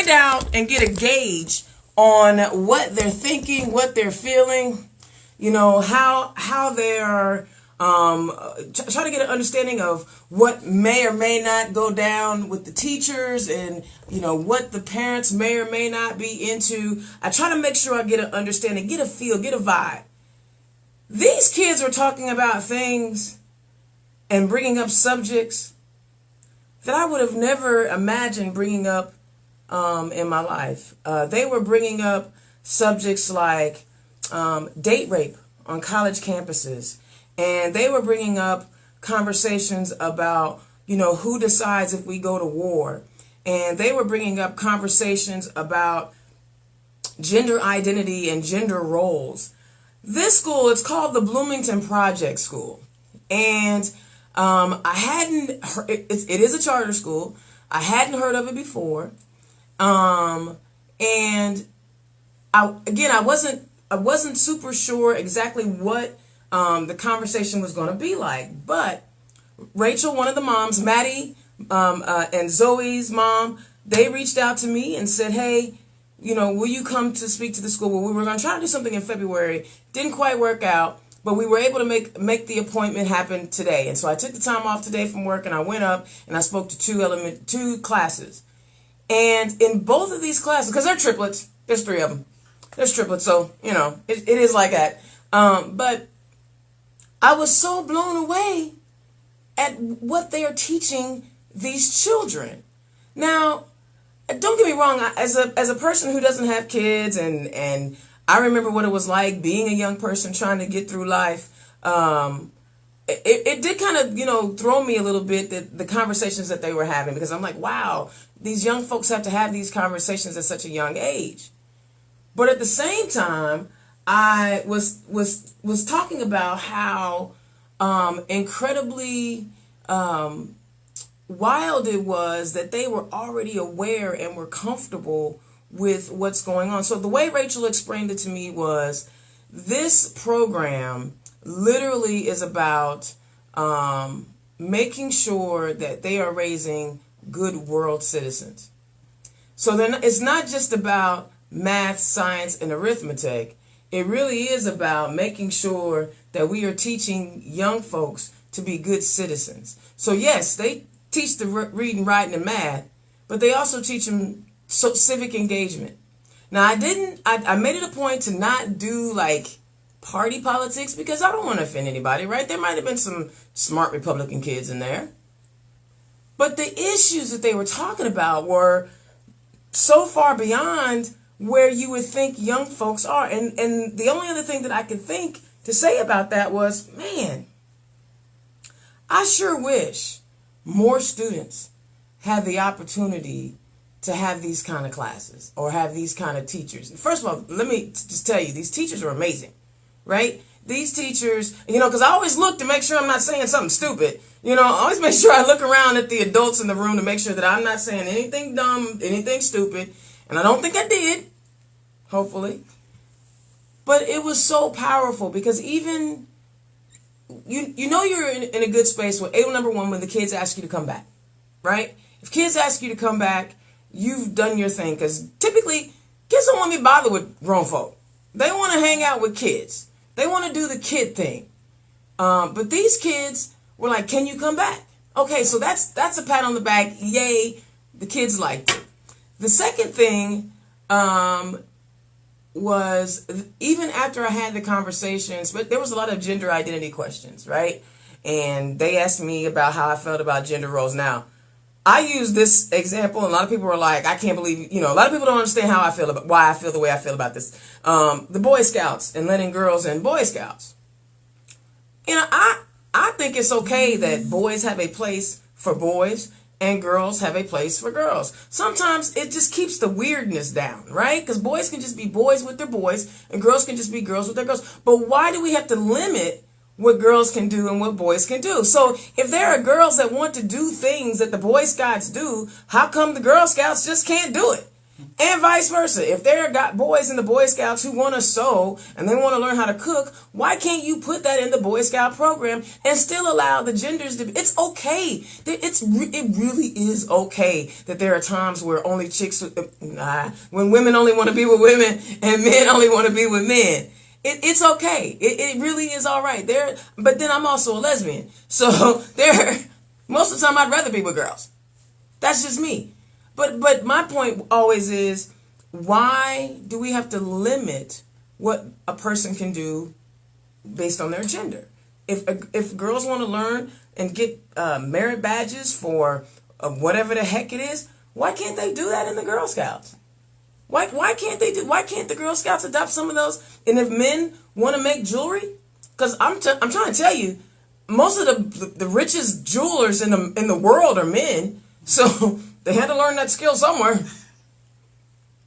find out and get a gauge on what they're thinking, what they're feeling, you know, how they're try to get an understanding of what may or may not go down with the teachers, and you know what the parents may or may not be into. I try to make sure I get an understanding, get a feel, get a vibe. These kids were talking about things and bringing up subjects that I would have never imagined bringing up in my life. They were bringing up subjects like date rape on college campuses. And they were bringing up conversations about, you know, who decides if we go to war. And they were bringing up conversations about gender identity and gender roles. This school, it's called the Bloomington Project School. And I hadn't heard, it is a charter school. I hadn't heard of it before. And I wasn't super sure exactly what the conversation was going to be like. But Rachel, one of the moms, Maddie, and Zoe's mom, they reached out to me and said, hey, you know, will you come to speak to the school? Well, we were going to try to do something in February. Didn't quite work out, but we were able to make the appointment happen today. And so I took the time off today from work, and I went up and I spoke to two classes. And in both of these classes, because they're triplets, there's three of them. There's triplets, so, you know, it is like that. But I was so blown away at what they are teaching these children. Now, don't get me wrong, as a person who doesn't have kids, and I remember what it was like being a young person trying to get through life, it did kind of, you know, throw me a little bit, the conversations that they were having, because I'm like, wow, these young folks have to have these conversations at such a young age. But at the same time, I was talking about how incredibly wild it was that they were already aware and were comfortable with what's going on. So the way Rachel explained it to me was, this program literally is about making sure that they are raising good world citizens. So then it's not just about math, science, and arithmetic. It really is about making sure that we are teaching young folks to be good citizens. So yes, they teach the reading, writing, and math, but they also teach them civic engagement. Now, I made it a point to not do like party politics, because I don't want to offend anybody, right? There might have been some smart Republican kids in there. But the issues that they were talking about were so far beyond where you would think young folks are. And the only other thing that I could think to say about that was, man, I sure wish more students had the opportunity to have these kind of classes or have these kind of teachers. First of all, let me just tell you, these teachers are amazing, right? These teachers, you know, because I always look to make sure I'm not saying something stupid. You know, I always make sure I look around at the adults in the room to make sure that I'm not saying anything dumb, anything stupid. And I don't think I did, hopefully. But it was so powerful, because even, you know you're in a good space with number one, when the kids ask you to come back, right? If kids ask you to come back, you've done your thing, because typically kids don't want to be bothered with grown folk. They want to hang out with kids. They want to do the kid thing. But these kids were like, can you come back? Okay, so that's a pat on the back. Yay, the kids liked it. The second thing was, even after I had the conversations, but there was a lot of gender identity questions, right? And they asked me about how I felt about gender roles. Now, I use this example, and a lot of people are like, I can't believe, you know, a lot of people don't understand how I feel about, why I feel the way I feel about this. The Boy Scouts and letting girls in Boy Scouts. You know, I think it's okay that boys have a place for boys and girls have a place for girls. Sometimes it just keeps the weirdness down, right? Because boys can just be boys with their boys and girls can just be girls with their girls. But why do we have to limit what girls can do and what boys can do? So if there are girls that want to do things that the Boy Scouts do, how come the Girl Scouts just can't do it? And vice versa. If there are got boys in the Boy Scouts who want to sew and they want to learn how to cook, why can't you put that in the Boy Scout program and still allow the genders to be? It's okay. It really is okay that there are times where only chicks, when women only want to be with women and men only want to be with men. It's okay. It really is all right. But then I'm also a lesbian. So most of the time I'd rather be with girls. That's just me. But my point always is, why do we have to limit what a person can do based on their gender? If girls want to learn and get merit badges for whatever the heck it is, why can't they do that in the Girl Scouts? Why can't the Girl Scouts adopt some of those? And if men want to make jewelry, because I'm trying to tell you, most of the richest jewelers in the world are men, so they had to learn that skill somewhere.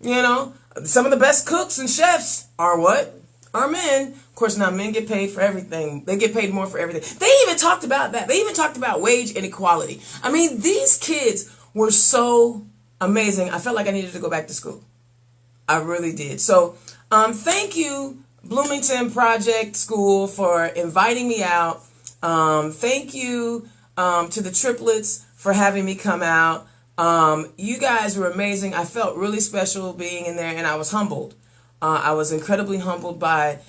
You know, some of the best cooks and chefs are what? Are men. Of course, now men get paid for everything. They get paid more for everything. They even talked about that. They even talked about wage inequality. I mean, these kids were so amazing. I felt like I needed to go back to school. I really did. So, thank you, Bloomington Project School, for inviting me out. Thank you to the triplets for having me come out. You guys were amazing. I felt really special being in there, and I was humbled. I was incredibly humbled by,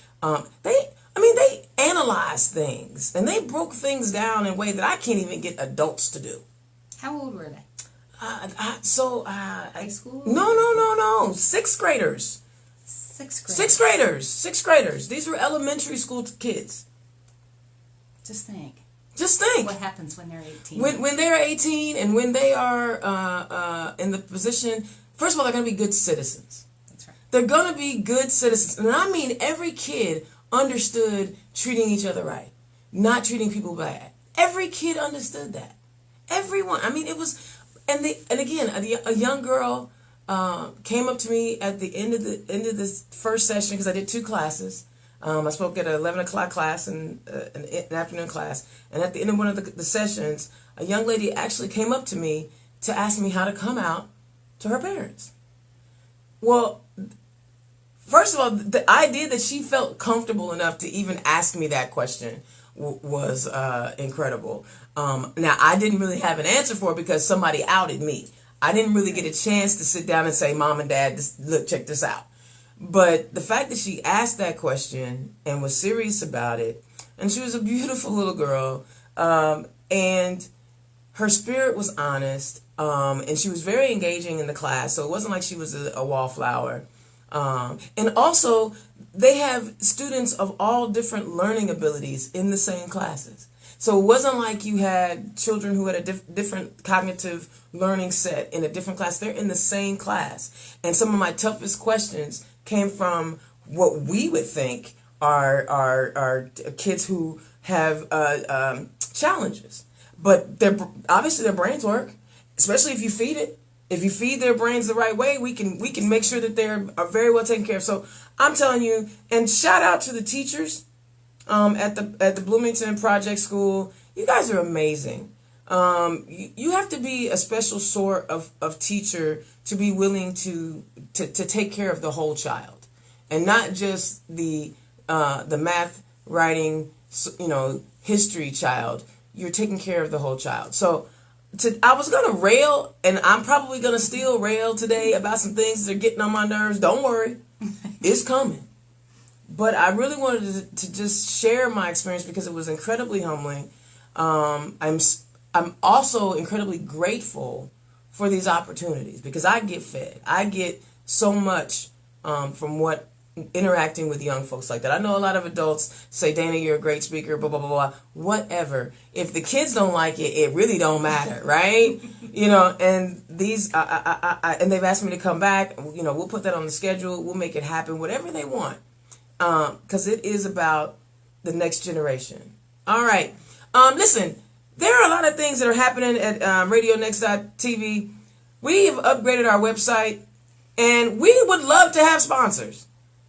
they analyzed things, and they broke things down in a way that I can't even get adults to do. How old were they? High school? No. Sixth graders. Sixth graders. Sixth graders. These were elementary school kids. Just think. What happens when they're 18? When they're 18 and when they are in the position, first of all, they're going to be good citizens. That's right. They're going to be good citizens. And I mean, every kid understood treating each other right, not treating people bad. Every kid understood that. Everyone. I mean, it was, and again, a young girl came up to me at the end of this first session, because I did 2 classes. I spoke at an 11 o'clock class and an afternoon class. And at the end of one of the sessions, a young lady actually came up to me to ask me how to come out to her parents. Well, first of all, the idea that she felt comfortable enough to even ask me that question was incredible. Now, I didn't really have an answer for it because somebody outed me. I didn't really get a chance to sit down and say, Mom and Dad, look, check this out. But the fact that she asked that question and was serious about it, and she was a beautiful little girl, and her spirit was honest, and she was very engaging in the class, so it wasn't like she was a wallflower. And also, they have students of all different learning abilities in the same classes. So it wasn't like you had children who had a different cognitive learning set in a different class. They're in the same class. And some of my toughest questions came from what we would think are kids who have challenges. But obviously their brains work, especially if you feed it. If you feed their brains the right way, we can make sure that they're very well taken care of. So I'm telling you, and shout out to the teachers at the Bloomington Project School. You guys are amazing. You have to be a special sort of teacher to be willing to take care of the whole child, and not just the math, writing, history child. You're taking care of the whole child. So I was going to rail, and I'm probably going to still rail today about some things that are getting on my nerves. Don't worry. It's coming. But I really wanted to just share my experience because it was incredibly humbling. I'm also incredibly grateful for these opportunities because I get fed. I get so much from interacting with young folks like that. I know a lot of adults say, Dana, you're a great speaker, blah, blah, blah, blah, whatever. If the kids don't like it, it really don't matter, right? And these, and they've asked me to come back. We'll put that on the schedule. We'll make it happen, whatever they want. Because it is about the next generation. All right. Listen, there are a lot of things that are happening at RadioNext.tv. We've upgraded our website, and we would love to have sponsors.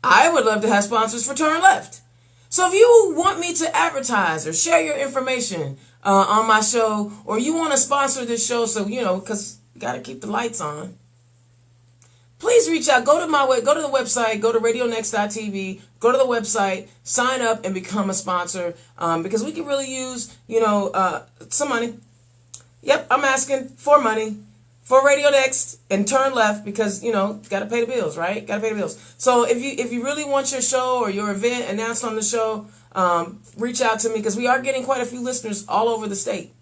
I would love to have sponsors for Turn Left. So if you want me to advertise or share your information on my show, or you want to sponsor this show, so, because you got to keep the lights on, please reach out. Go to the website, go to radionext.tv, go to the website, sign up and become a sponsor, because we could really use, some money. Yep, I'm asking for money for Radio Next and Turn Left, because, got to pay the bills, right? Got to pay the bills. So if you really want your show or your event announced on the show, reach out to me, because we are getting quite a few listeners all over the state.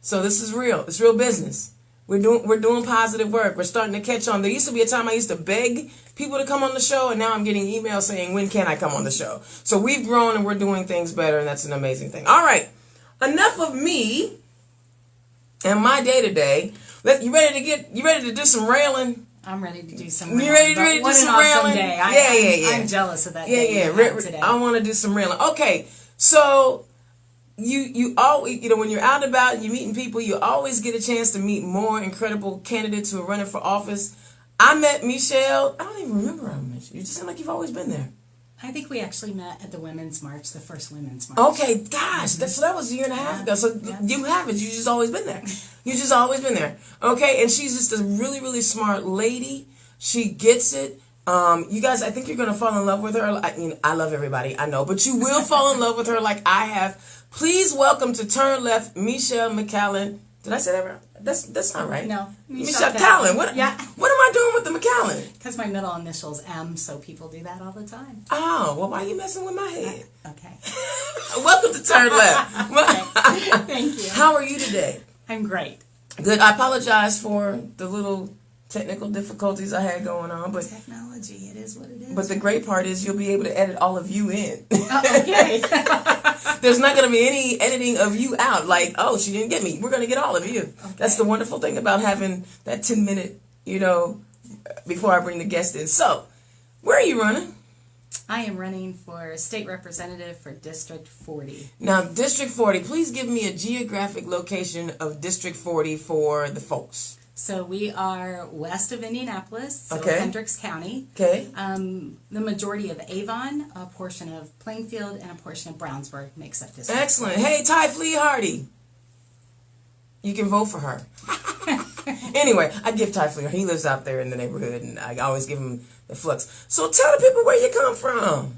So this is real. It's real business. We're doing positive work. We're starting to catch on. There used to be a time I used to beg people to come on the show, and now I'm getting emails saying, when can I come on the show? So we've grown and we're doing things better, and that's an amazing thing. All right. Enough of me and my day-to-day. You ready to do some railing? I'm ready to do some railing. You ready to do some railing? Day. Yeah. I'm jealous of that day today. I want to do some railing. Okay, so you always, when you're out and about and you're meeting people, you always get a chance to meet more incredible candidates who are running for office. I met Mechelle. I don't even remember how I met you. You just seem like you've always been there. I think we actually met at the Women's March, the first Women's March. Okay, gosh, so that was a year and a half ago. So you haven't. You just always been there. You just always been there. Okay, and she's just a really, really smart lady. She gets it. You guys, I think you're going to fall in love with her. I love everybody, I know, but you will fall in love with her like I have. Please welcome to Turn Left, Mechelle Callen. Did I say that right? That's not right. No. Mechelle Callen. What am I doing with the Mechellen? Because my middle initial's M, so people do that all the time. Oh, well, why are you messing with my head? Okay. Welcome to Turn Left. Okay. Thank you. How are you today? I'm great. Good. I apologize for the little technical difficulties I had going on, but technology, it is what it is. But the great part is you'll be able to edit all of you in. Okay. There's not going to be any editing of you out. Like, oh, she didn't get me. We're going to get all of you. Okay. That's the wonderful thing about having that 10-minute, before I bring the guest in. So, where are you running? I am running for state representative for District 40. Now, District 40, please give me a geographic location of District 40 for the folks. So we are west of Indianapolis, so okay. Hendricks County. Okay. The majority of Avon, a portion of Plainfield, and a portion of Brownsburg makes up this. Excellent. Hey, Ty Flea Hardy. You can vote for her. Anyway, I give Ty Flea. He lives out there in the neighborhood, and I always give him the flux. So tell the people where you come from.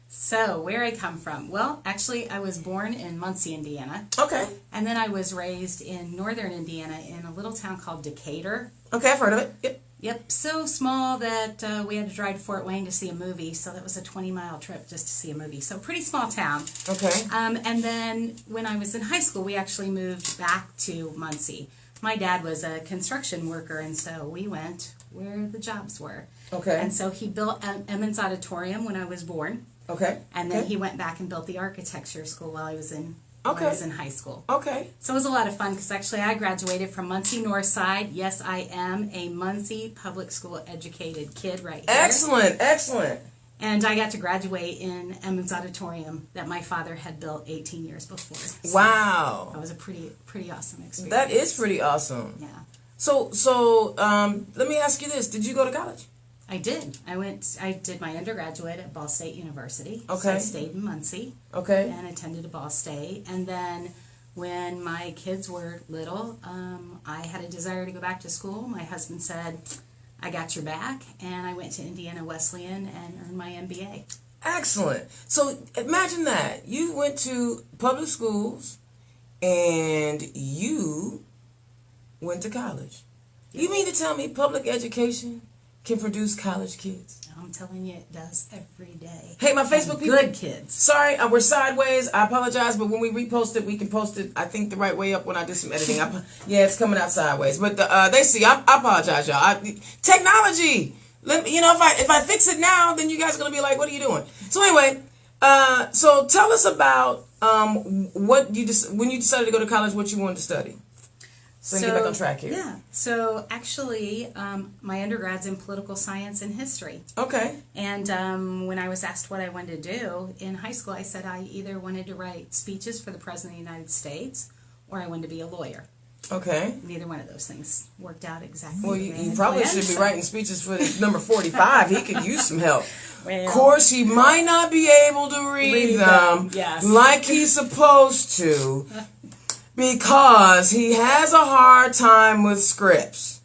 So, where I come from? Well, actually, I was born in Muncie, Indiana. Okay. And then I was raised in northern Indiana in a little town called Decatur. Okay, I've heard of it. Yep. Yep, so small that we had to drive to Fort Wayne to see a movie, so that was a 20-mile trip just to see a movie. So, pretty small town. Okay. And then when I was in high school, we actually moved back to Muncie. My dad was a construction worker, and so we went where the jobs were. Okay. And so he built Emmons Auditorium when I was born. Okay. And then he went back and built the architecture school while I was in high school. Okay. So it was a lot of fun because actually I graduated from Muncie Northside. Yes, I am a Muncie public school educated kid right here. Excellent, excellent. And I got to graduate in Emmons Auditorium that my father had built 18 years before. So wow. That was a pretty awesome experience. That is pretty awesome. Yeah. So let me ask you this. Did you go to college? I did. I did my undergraduate at Ball State University. Okay. So I stayed in Muncie. Okay. And attended Ball State. And then when my kids were little, I had a desire to go back to school. My husband said, I got your back. And I went to Indiana Wesleyan and earned my MBA. Excellent. So imagine that. You went to public schools and you went to college. Yeah. You mean to tell me public education can produce college kids? I'm telling you, it does every day. Hey, my Facebook people. Good kids. Sorry, we're sideways. I apologize, but when we repost it, we can post it, I think, the right way up when I do some editing. Yeah, it's coming out sideways. But they see. I apologize, y'all. Technology. If I fix it now, then you guys are going to be like, what are you doing? So anyway, so tell us about when you decided to go to college, what you wanted to study. So get back on track here. Yeah. So actually, my undergrad's in political science and history. Okay. And when I was asked what I wanted to do in high school, I said I either wanted to write speeches for the President of the United States or I wanted to be a lawyer. Okay. Neither one of those things worked out exactly. Well, you probably should be writing speeches for number 45. He could use some help. Well, of course, he might not be able to read them like he's supposed to. Because he has a hard time with scripts.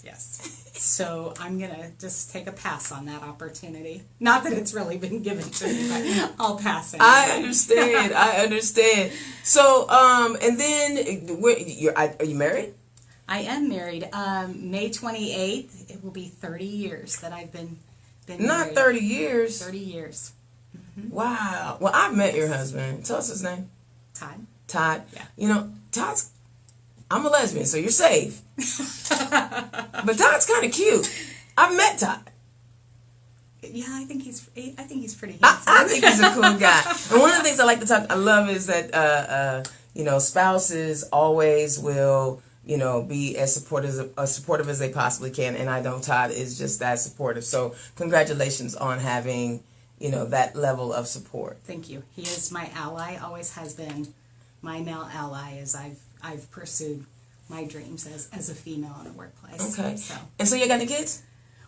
Yes. So I'm going to just take a pass on that opportunity. Not that it's really been given to me, but I'll pass it. I understand. So, and then, are you married? I am married. May 28th, it will be 30 years that I've been married. Not 30 years. 30 years. Mm-hmm. Wow. Well, I've met your husband. Tell us his name. Todd. Yeah. You know, I'm a lesbian, so you're safe. But Todd's kind of cute. I've met Todd. Yeah, I think he's pretty handsome. I think he's a cool guy. And one of the things I love is that, spouses always will, be as supportive as they possibly can. And I know Todd is just that supportive. So congratulations on having, that level of support. Thank you. He is my ally, always has been my male ally as I've pursued my dreams as a female in the workplace. Okay. So. And so you got any kids?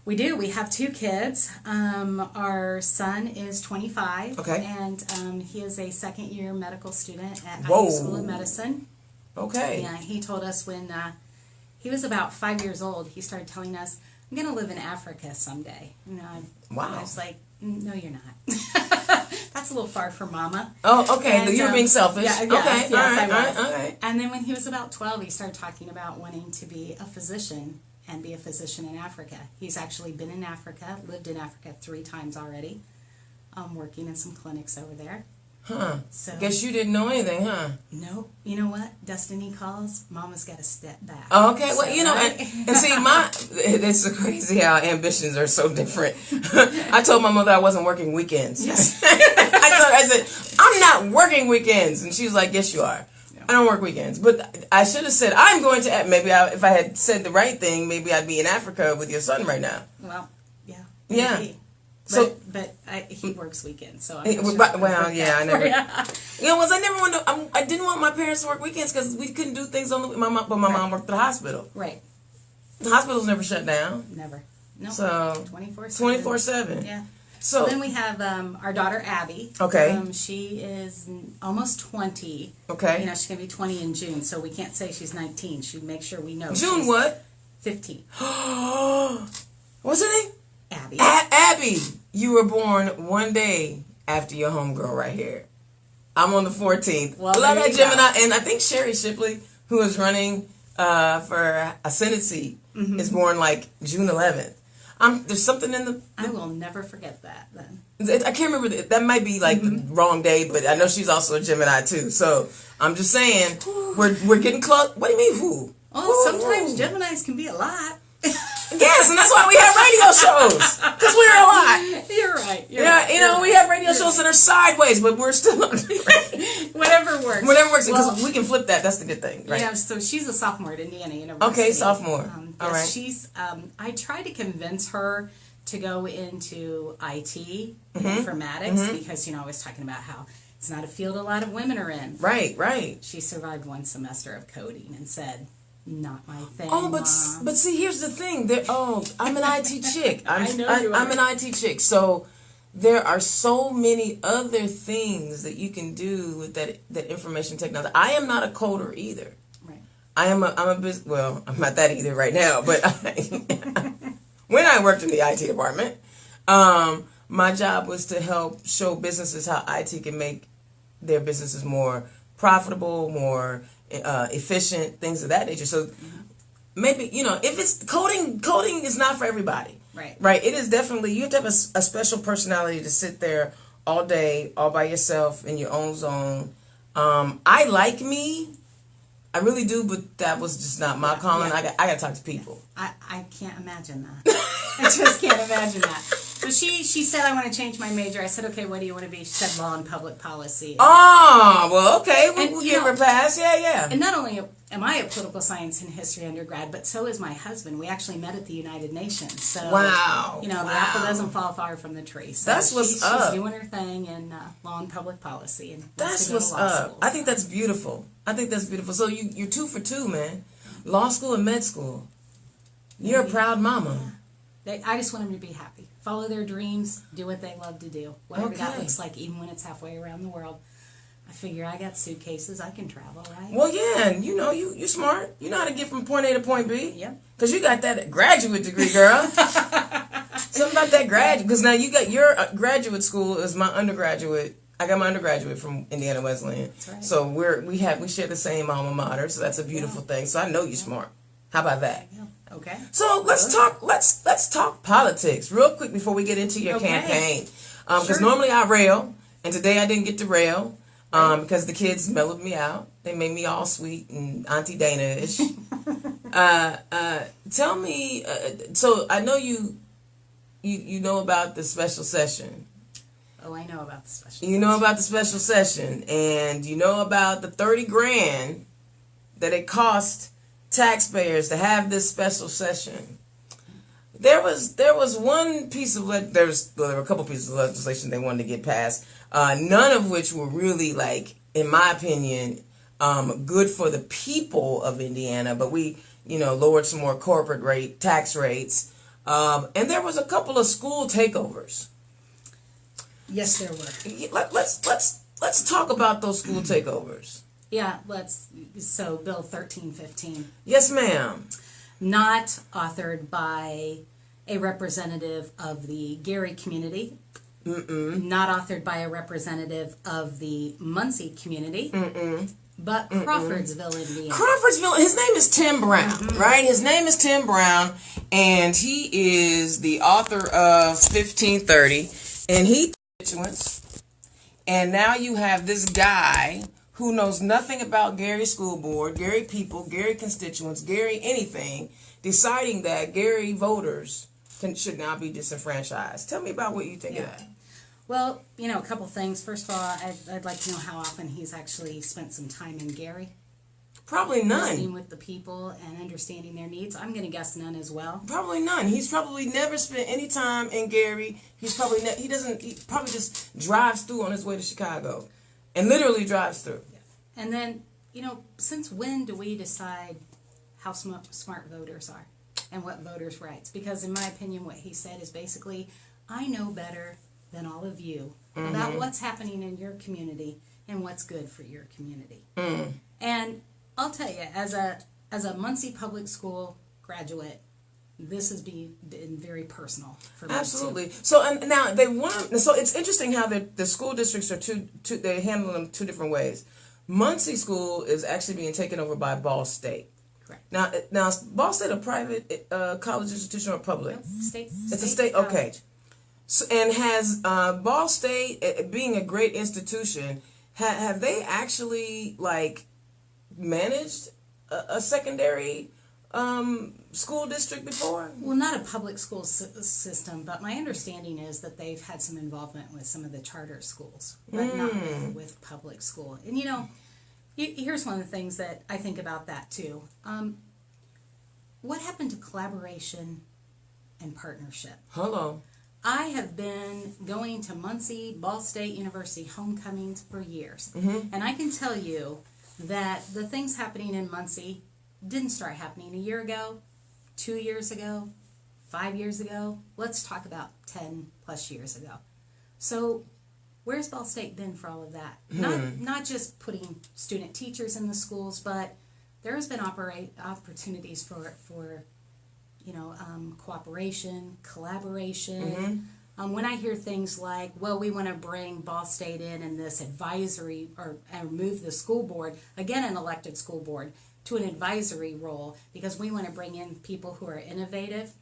We do. We have 2 kids. Our son is 25. Okay. And he is a second-year medical student at Whoa. IU School of Medicine. Okay. Yeah, he told us when he was about 5 years old, he started telling us, I'm going to live in Africa someday. Wow. I was like, no, you're not. That's a little far for Mama. Oh, okay. And, you were being selfish. Yeah, okay. Yes, I was. All right. And then when he was about 12, he started talking about wanting to be a physician and be a physician in Africa. He's actually been in Africa, lived in Africa 3 times already, working in some clinics over there. Huh. So, guess you didn't know anything, huh? No. You know what? Destiny calls. Mama's got to step back. Oh, okay. Well, So, and see, it's so crazy how ambitions are so different. I told my mother I wasn't working weekends. Yes. I said, I'm not working weekends. And she was like, yes, you are. Yeah. I don't work weekends. But I should have said, I'm going to, if I had said the right thing, maybe I'd be in Africa with your son right now. Well, yeah. Yeah. Maybe. But he works weekends, so I'm not sure. Well, yeah, I never. I never wanted. I didn't want my parents to work weekends because we couldn't do things on my mom. But my mom worked at the hospital. Right. The hospitals never shut down. Never. No. So 24/7. Yeah. So then we have our daughter Abby. Okay. She is almost 20. Okay. She's gonna be 20 in June, so we can't say she's 19. She make sure we know. June she's what? 15. What's her name? Abby. Abby, you were born one day after your homegirl right here. I'm on the 14th. Well, love that Gemini. go. And I think Sherry Shipley, who is running for Residency, is born like June 11th. There's something in the... I will never forget that then. I can't remember. That might be like the wrong day, but I know she's also a Gemini too. So I'm just saying, we're getting close. What do you mean, who? Oh, sometimes Geminis can be a lot. Yes, and that's why we have radio shows. Because we're a lot. You're right. We have radio shows that are sideways, but we're still whatever works. Whatever works, because we can flip that. That's the good thing, right? Yeah, so she's a sophomore at Indiana University. Okay, sophomore. All right. She's, I tried to convince her to go into IT, informatics, because, I was talking about how it's not a field a lot of women are in. Right. She survived one semester of coding and said, not my thing. Oh, but see, here's the thing. I'm an IT chick. I know you are. I'm an IT chick. So there are so many other things that you can do with that information technology. I am not a coder either. Right. I'm not that either right now. But when I worked in the IT department, my job was to help show businesses how IT can make their businesses more profitable, more efficient, things of that nature. So maybe, if it's coding is not for everybody. Right. It is definitely, you have to have a special personality to sit there all day, all by yourself in your own zone. I like me. I really do, but that was just not my calling. Yeah. I got to talk to people. I can't imagine that. I just can't imagine that. So she said, I want to change my major. I said, okay, what do you want to be? She said, law and public policy. Oh, well, okay. We'll give her a pass. Yeah. And not only am I a political science and history undergrad, but so is my husband. We actually met at the United Nations. So, wow. The apple doesn't fall far from the tree. So that's what's up. She's doing her thing in law and public policy. And that's what's up. I think that's beautiful. So you're 2 for 2, man. Law school and med school. You're a proud mama. Yeah. I just want them to be happy. Follow their dreams. Do what they love to do. Whatever that looks like, even when it's halfway around the world. I figure I got suitcases. I can travel, right? Well, yeah, and you smart. You know how to get from point A to point B. Yep. Because you got that graduate degree, girl. Something about that graduate. Because now you got your graduate school is my undergraduate. I got my undergraduate from Indiana Wesleyan. That's right. So we share the same alma mater. So that's a beautiful thing. So I know you're smart. How about that? Yeah. Okay. So let's talk politics real quick before we get into your campaign. Because normally I rail, and today I didn't get to rail. Because the kids mellowed me out. They made me all sweet and Auntie Dana-ish. Tell me, so I know you know about the special session. Oh, I know about the special session. You know about the special session, and you know about the $30,000 that it cost taxpayers to have this special session. There was one piece of there were a couple pieces of legislation they wanted to get passed. None of which were really, like, in my opinion, good for the people of Indiana. But we, lowered some more corporate tax rates, and there was a couple of school takeovers. Yes, there were. Let's talk about those school takeovers. Yeah, so Bill 1315. Yes, ma'am. Not authored by a representative of the Gary community. Mm-mm. Not authored by a representative of the Muncie community. Mm-mm. But Crawfordsville, Indiana. Crawfordsville, his name is Tim Brown, right? His name is Tim Brown, and he is the author of 1530, and he constituents. And now you have this guy who knows nothing about Gary School Board, Gary people, Gary constituents, Gary anything, deciding that Gary voters should now be disenfranchised. Tell me about what you think of that. Well, a couple things. First of all, I'd like to know how often he's actually spent some time in Gary. Probably none. Listening with the probably and understanding their needs. I'm going to guess none as well. Probably none. He's probably never spent any time in Gary. He probably just drives through on his way to Chicago, and literally drives through. Yeah. And then, since when do we decide how smart voters are and what voters' rights? Because in my opinion, what he said is basically, I know better than all of you about what's happening in your community and what's good for your community. Mm. And I'll tell you, as a Muncie Public School graduate, this has been very personal for me. Absolutely. So and now so it's interesting how the school districts are they handle them two different ways. Muncie School is actually being taken over by Ball State. Correct. Now is Ball State a private college institution or public? Nope. State. It's a state. College. Okay. So, and has Ball State, being a great institution, have they actually managed a secondary school district before? Well, not a public school system, but my understanding is that they've had some involvement with some of the charter schools, but not with public school. And here's one of the things that I think about that too. What happened to collaboration and partnership? Hello. I have been going to Muncie Ball State University homecomings for years. Mm-hmm. And I can tell you that the things happening in Muncie didn't start happening a year ago, 2 years ago, 5 years ago. Let's talk about 10 plus years ago. So where's Ball State been for all of that? Not just putting student teachers in the schools, but there has been opportunities for cooperation, collaboration. Mm-hmm. When I hear things like, well, we want to bring Ball State in this advisory and move the school board, again, an elected school board, to an advisory role because we want to bring in people who are innovative.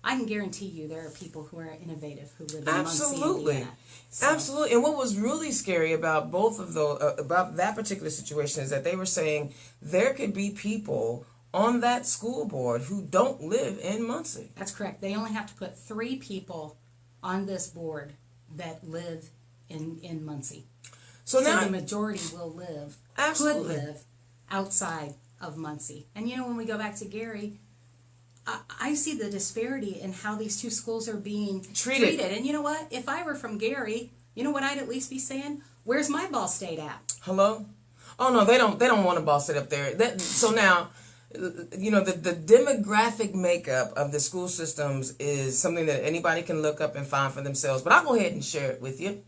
I can guarantee you there are people who are innovative who live in Muncie, Indiana. So. Absolutely. And what was really scary about both of those, about that particular situation is that they were saying there could be people on that school board who don't live in Muncie. That's correct. They only have to put 3 people on this board that live in Muncie. So now the majority will could live outside of Muncie. And when we go back to Gary, I see the disparity in how these two schools are being treated. And you know what? If I were from Gary, you know what I'd at least be saying? Where's my Ball State at? Hello? Oh no, they don't want a Ball State up there. So now, the demographic makeup of the school systems is something that anybody can look up and find for themselves. But I'll go ahead and share it with you.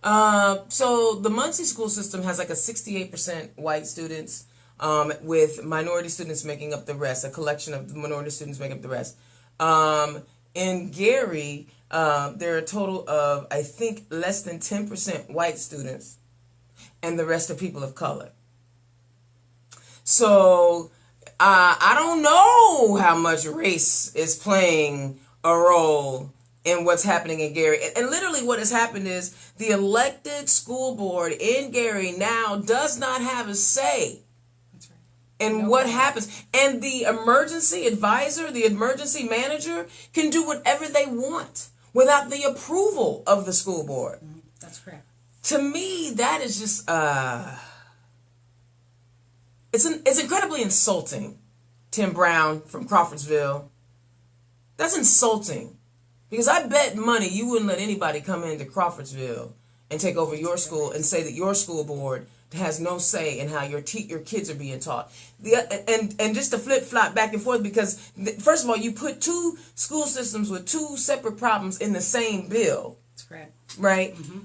So the Muncie school system has like a 68% white students, with minority students making up the rest. A collection of minority students making up the rest. In Gary, there are a total of, I think, less than 10% white students, and the rest are people of color. So I don't know how much race is playing a role in what's happening in Gary. And literally what has happened is the elected school board in Gary now does not have a say in what happens. And the emergency advisor, the emergency manager can do whatever they want without the approval of the school board. That's correct. To me, that is just, it's incredibly insulting. Tim Brown from Crawfordsville. That's insulting. Because I bet money you wouldn't let anybody come into Crawfordsville and take over your school and say that your school board has no say in how your kids are being taught. And just to flip-flop back and forth, because first of all, you put two school systems with two separate problems in the same bill. That's correct. Right? Mm-hmm.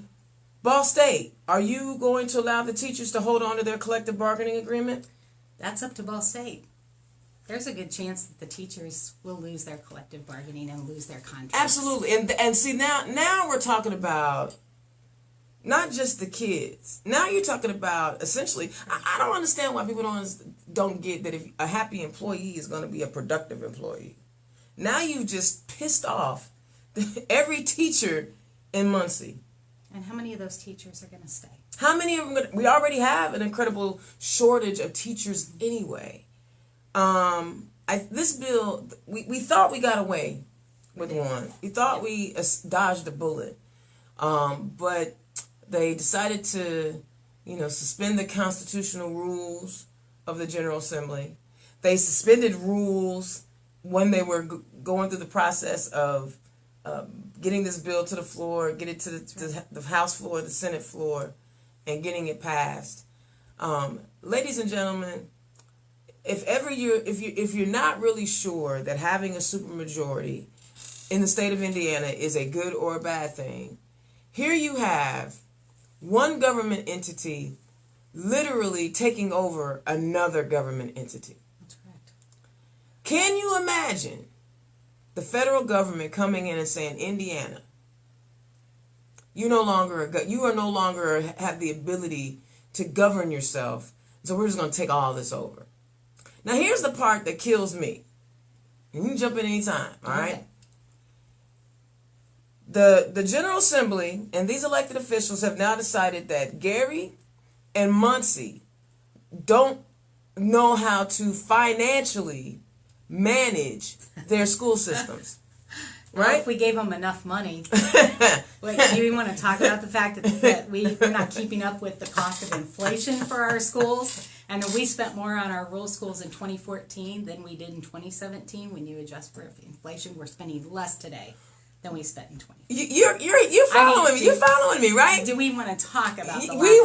Ball State, are you going to allow the teachers to hold on to their collective bargaining agreement? That's up to Ball State. There's a good chance that the teachers will lose their collective bargaining and lose their contracts. Absolutely. And see, now we're talking about not just the kids. Now you're talking about, essentially, I don't understand why people don't get that if a happy employee is going to be a productive employee. Now you've just pissed off every teacher in Muncie. And how many of those teachers are going to stay? How many of them? We already have an incredible shortage of teachers anyway. This bill, we thought we got away with one. We thought we dodged a bullet. But they decided to, suspend the constitutional rules of the General Assembly. They suspended rules when they were going through the process of getting this bill to the floor, get it to the House floor, the Senate floor, and getting it passed. Ladies and gentlemen, if you're not really sure that having a supermajority in the state of Indiana is a good or a bad thing, here you have one government entity literally taking over another government entity. That's correct. Can you imagine the federal government coming in and saying, Indiana, you are no longer have the ability to govern yourself, so we're just going to take all this over. Now, here's the part that kills me. You can jump in anytime, all right? The General Assembly and these elected officials have now decided that Gary and Muncie don't know how to financially manage their school systems. Right? Well, if we gave them enough money. Do you want to talk about the fact that we're not keeping up with the cost of inflation for our schools? And we spent more on our rural schools in 2014 than we did in 2017. When you adjust for inflation, we're spending less today than we spent in 2014. You're following me. You're following me, right? Do we want to talk about the We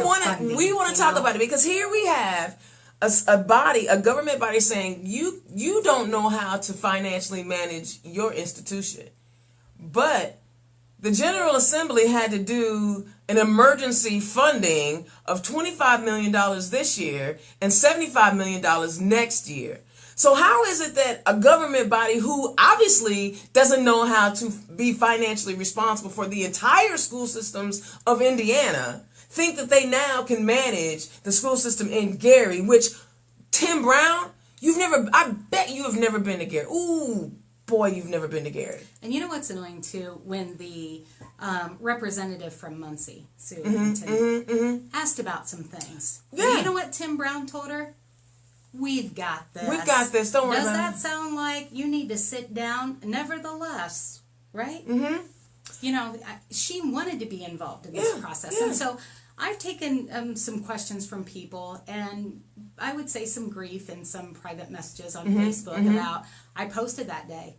want to talk about it, because here we have a government body saying you don't know how to financially manage your institution. But the General Assembly had to do an emergency funding of $25 million this year and $75 million next year. So how is it that a government body who obviously doesn't know how to be financially responsible for the entire school systems of Indiana think that they now can manage the school system in Gary, which, Tim Brown, I bet you have never been to Gary. Ooh, boy, you've never been to Gary. And you know what's annoying, too? When the representative from Muncie, Sue Hinton, asked about some things. Yeah. Well, you know what Tim Brown told her? We've got this. We've got this. Don't worry about it. Does that sound like you need to sit down? Nevertheless, right? Mm-hmm. She wanted to be involved in this process. Yeah. And so I've taken some questions from people, and I would say some grief and some private messages on Facebook about, I posted that day.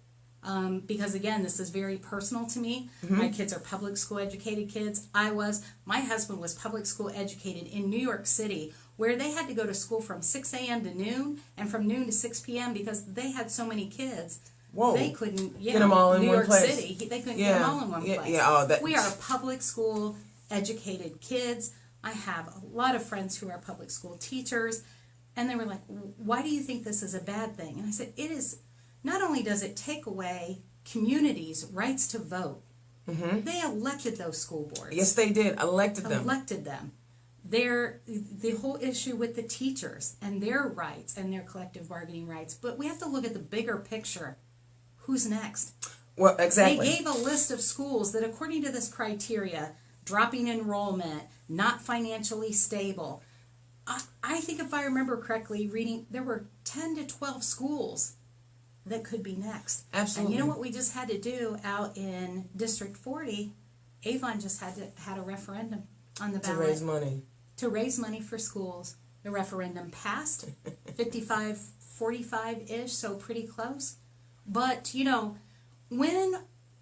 Because again, this is very personal to me. My kids are public school educated kids. My husband was public school educated in New York City, where they had to go to school from 6 a.m. to noon and from noon to 6 p.m. because they had so many kids. Whoa. They couldn't get them all in New one York place. City. They couldn't get them all in one place. Yeah, we are a public school educated kids. I have a lot of friends who are public school teachers, and they were like, why do you think this is a bad thing? And I said, it is, not only does it take away communities' rights to vote, they elected those school boards. Yes, they did. Elected them. The whole issue with the teachers and their rights and their collective bargaining rights. But we have to look at the bigger picture. Who's next? Well, exactly. They gave a list of schools that, according to this criteria, dropping enrollment, not financially stable. I think if I remember correctly, reading, there were 10 to 12 schools that could be next. Absolutely. And you know what we just had to do out in District 40? Avon just had a referendum on the ballot. To raise money for schools. The referendum passed, 55-45-ish, so pretty close. But, you know, when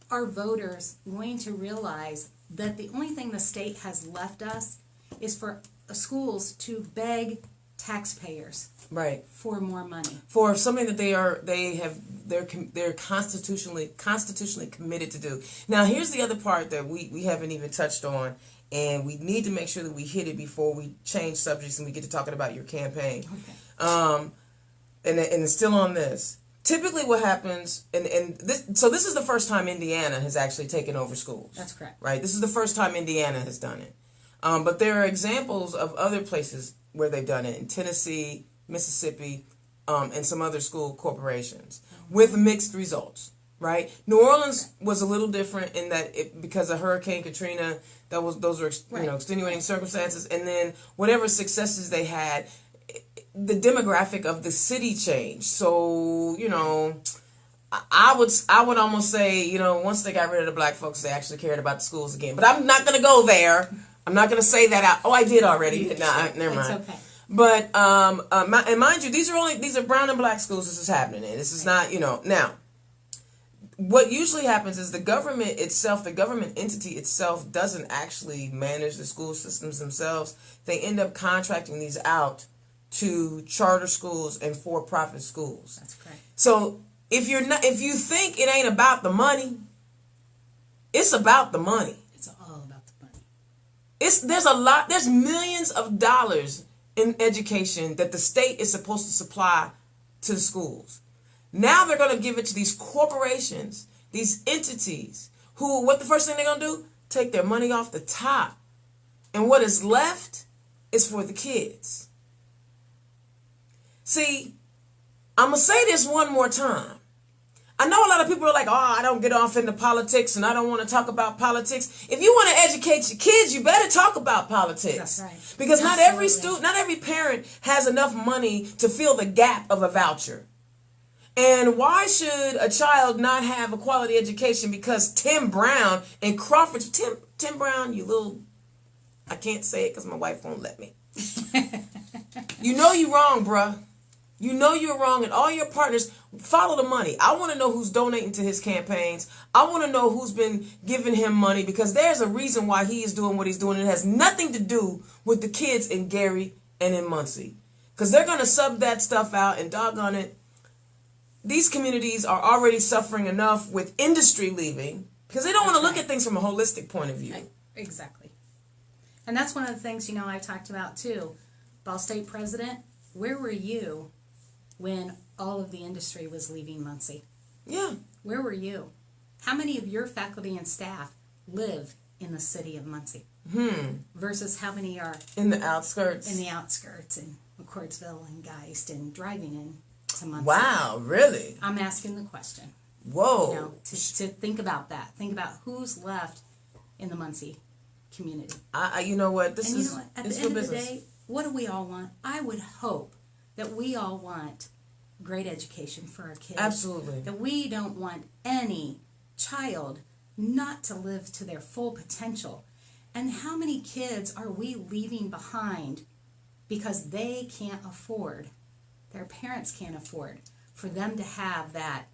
are voters going to realize that the only thing the state has left us is for schools to beg taxpayers for more money, for something that they're constitutionally committed to do. Now, here's the other part that we haven't even touched on, and we need to make sure that we hit it before we change subjects and we get to talking about your campaign. Okay. And it's still on this. Typically what happens, so this is the first time Indiana has actually taken over schools. That's correct. Right? This is the first time Indiana has done it. But there are examples of other places where they've done it, in Tennessee, Mississippi, and some other school corporations, with mixed results. Right? New Orleans was a little different in that because of Hurricane Katrina, those were extenuating circumstances, and then whatever successes they had, the demographic of the city changed. So, you know, I would almost say, once they got rid of the black folks, they actually cared about the schools again. But I'm not going to go there. I'm not going to say that out. Oh, I did already. Never mind. It's okay. But and mind you, these are brown and black schools. This is happening in. This is not, now. What usually happens is the government entity itself doesn't actually manage the school systems themselves. They end up contracting these out to charter schools and for-profit schools. That's correct. So if you think it ain't about the money, it's about the money. It's all about the money. There's millions of dollars in education that the state is supposed to supply to the schools. Now they're going to give it to these corporations, these entities, who, what the first thing they're going to do? Take their money off the top. And what is left is for the kids. See, I'm going to say this one more time. I know a lot of people are like, I don't get off into politics and I don't want to talk about politics. If you want to educate your kids, you better talk about politics. That's right. Because not every parent has enough money to fill the gap of a voucher. And why should a child not have a quality education because Tim Brown in Crawford, Tim Brown, I can't say it because my wife won't let me. You know you're wrong, bruh. You know you're wrong, and all your partners, follow the money. I want to know who's donating to his campaigns. I want to know who's been giving him money, because there's a reason why he is doing what he's doing. It has nothing to do with the kids in Gary and in Muncie, because they're going to sub that stuff out, and doggone it, these communities are already suffering enough with industry leaving, because they don't want to look at things from a holistic point of view. Exactly. And that's one of the things, I talked about too. Ball State president, where were you when all of the industry was leaving Muncie? Yeah. Where were you? How many of your faculty and staff live in the city of Muncie? Versus how many are in the outskirts? In McCourtsville and Geist and driving in to Muncie. Wow, really? I'm asking the question. Whoa. To think about that. Think about who's left in the Muncie community. You know what? At the end of the day, what do we all want? I would hope that we all want great education for our kids. Absolutely. That we don't want any child not to live to their full potential. And how many kids are we leaving behind because they can't afford, their parents can't afford, for them to have that,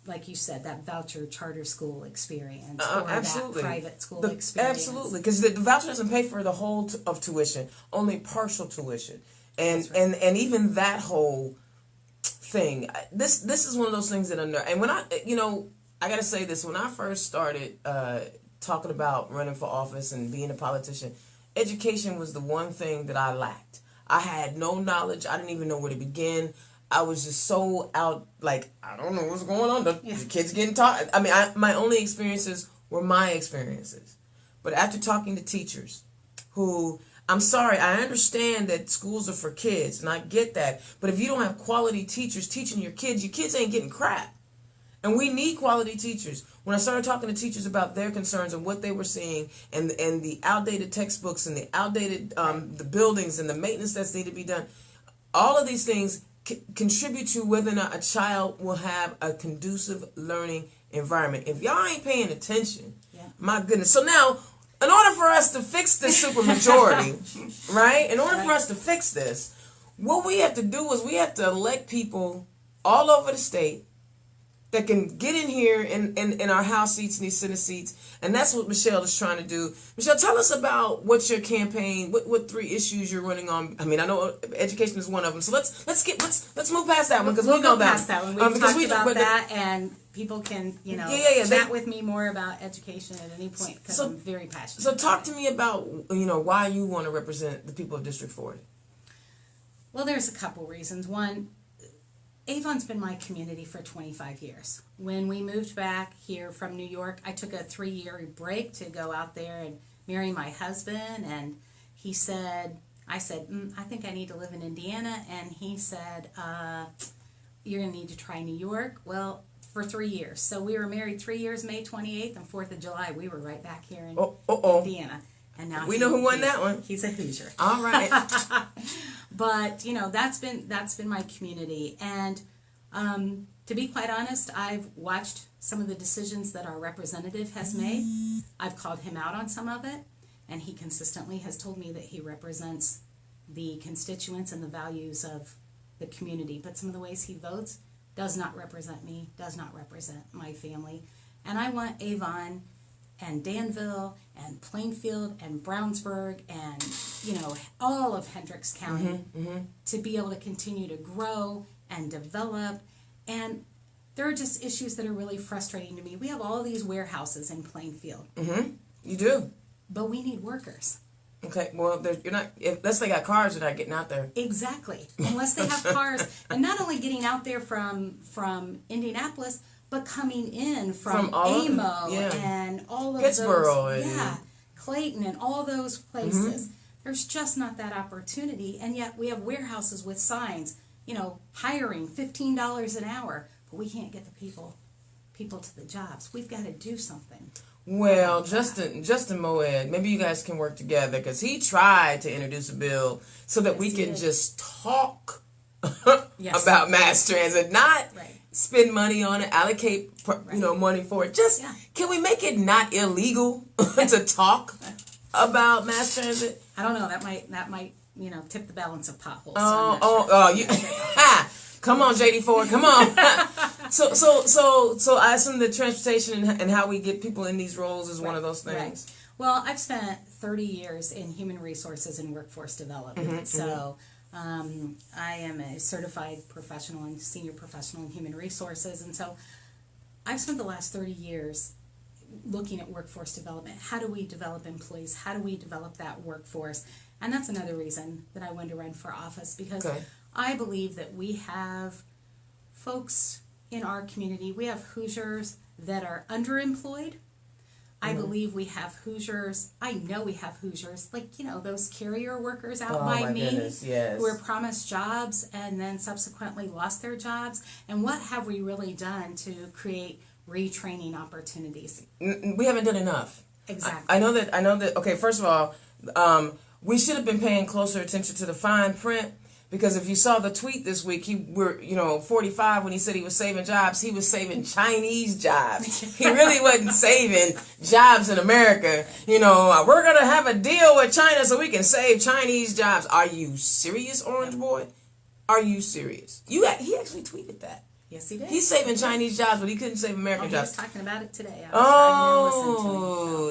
like you said, that voucher charter school experience or absolutely. That private school experience. Absolutely, because the voucher doesn't pay for the whole of tuition, only partial tuition. And right. and even that whole thing, this is one of those things that and when I got to say this, when I first started talking about running for office and being a politician, education was the one thing that I lacked. I had no knowledge. I didn't even know where to begin. I was just so out, like, I don't know what's going on. The kids getting taught. I mean, my only experiences were my experiences. But after talking to teachers who, I'm sorry, I understand that schools are for kids, and I get that. But if you don't have quality teachers teaching your kids ain't getting crap. And we need quality teachers. When I started talking to teachers about their concerns and what they were seeing, and the outdated textbooks and the outdated the buildings and the maintenance that's need to be done, all of these things contribute to whether or not a child will have a conducive learning environment. If y'all ain't paying attention, my goodness. So now, in order for us to fix this supermajority, right? In order for us to fix this, what we have to do is we have to elect people all over the state that can get in here in our House seats and these Senate seats. And that's what Mechelle is trying to do. Mechelle, tell us about what's your campaign, what 3 issues you're running on. I mean, I know education is one of them. So let's move past that one, because we know that. Past that one. We've talked about that, and people can, chat with me more about education at any point, because I'm very passionate. So talk to me about, why you want to represent the people of District 40. Well, there's a couple reasons. One, Avon's been my community for 25 years. When we moved back here from New York, I took a 3-year break to go out there and marry my husband, and I said, I think I need to live in Indiana, and he said, you're going to need to try New York. Well, for 3 years. So we were married 3 years, May 28th and 4th of July. We were right back here in Indiana. And now we know who won that one. He's a Hoosier. All right. But, that's been my community. And to be quite honest, I've watched some of the decisions that our representative has made. I've called him out on some of it, and he consistently has told me that he represents the constituents and the values of the community. But some of the ways he votes does not represent me, does not represent my family. And I want Avon and Danville and Plainfield and Brownsburg and, all of Hendricks County to be able to continue to grow and develop. And there are just issues that are really frustrating to me. We have all these warehouses in Plainfield. You do. But we need workers. Okay, well, unless they got cars, they're not getting out there. Exactly. Unless they have cars. And not only getting out there from Indianapolis, but coming in from Amo and all of Pittsburgh those. Yeah, Clayton and all those places. There's just not that opportunity. And yet we have warehouses with signs, hiring $15 an hour. But we can't get the people to the jobs. We've got to do something. Well, Justin Moed, maybe you guys can work together, because he tried to introduce a bill so that we can just talk about mass transit, not spend money on it, allocate money for it. Can we make it not illegal to talk about mass transit? I don't know. That might tip the balance of potholes. Come on, JD Ford, come on. So I assume that transportation and how we get people in these roles is one of those things. Right. Well, I've spent 30 years in human resources and workforce development. So I am a certified professional and senior professional in human resources. And so I've spent the last 30 years looking at workforce development. How do we develop employees? How do we develop that workforce? And that's another reason that I wanted to run for office, because I believe that we have folks in our community, we have Hoosiers that are underemployed. I believe we have Hoosiers, I know we have Hoosiers, like, those carrier workers out by me who were promised jobs and then subsequently lost their jobs. And what have we really done to create retraining opportunities? We haven't done enough. Exactly. I know that, okay, first of all, we should have been paying closer attention to the fine print, because if you saw the tweet this week, 45 when he said he was saving jobs, he was saving Chinese jobs. He really wasn't saving jobs in America. We're going to have a deal with China so we can save Chinese jobs. Are you serious, Orange Boy? Are you serious? He actually tweeted that. Yes, he did. He's saving Chinese jobs, but he couldn't save American jobs. He was talking about it today.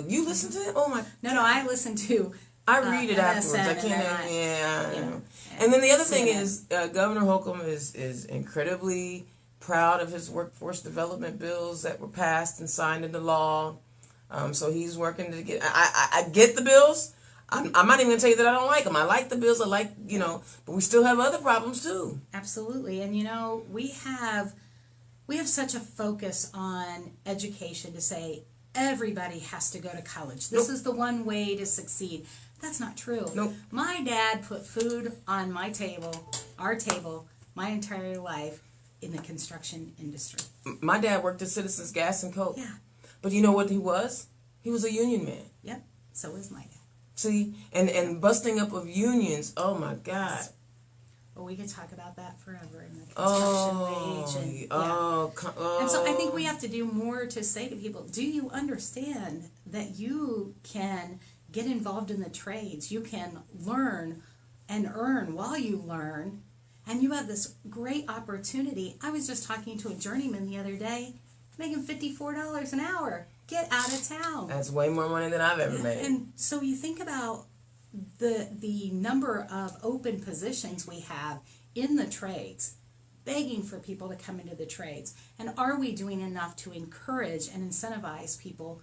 You listened to it? Oh my! No, I listened to. I read it afterwards. I can't. And then the other thing is, Governor Holcomb is incredibly proud of his workforce development bills that were passed and signed into law. So he's working to get. I get the bills. I'm not even gonna tell you that I don't like them. I like the bills. I like, but we still have other problems too. Absolutely, and we have such a focus on education to say everybody has to go to college. This is the one way to succeed. That's not true. Nope. My dad put food on my table, our table, my entire life in the construction industry. My dad worked at Citizens Gas and Coke. Yeah. But you know what he was? He was a union man. Yep. So is my dad. See, and busting up of unions. Oh my God. Well, we could talk about that forever in the construction wage. And so I think we have to do more to say to people, do you understand that you can get involved in the trades? You can learn and earn while you learn. And you have this great opportunity. I was just talking to a journeyman the other day, making $54 an hour. Get out of town. That's way more money than I've ever made. And so you think about the number of open positions we have in the trades, begging for people to come into the trades. And are we doing enough to encourage and incentivize people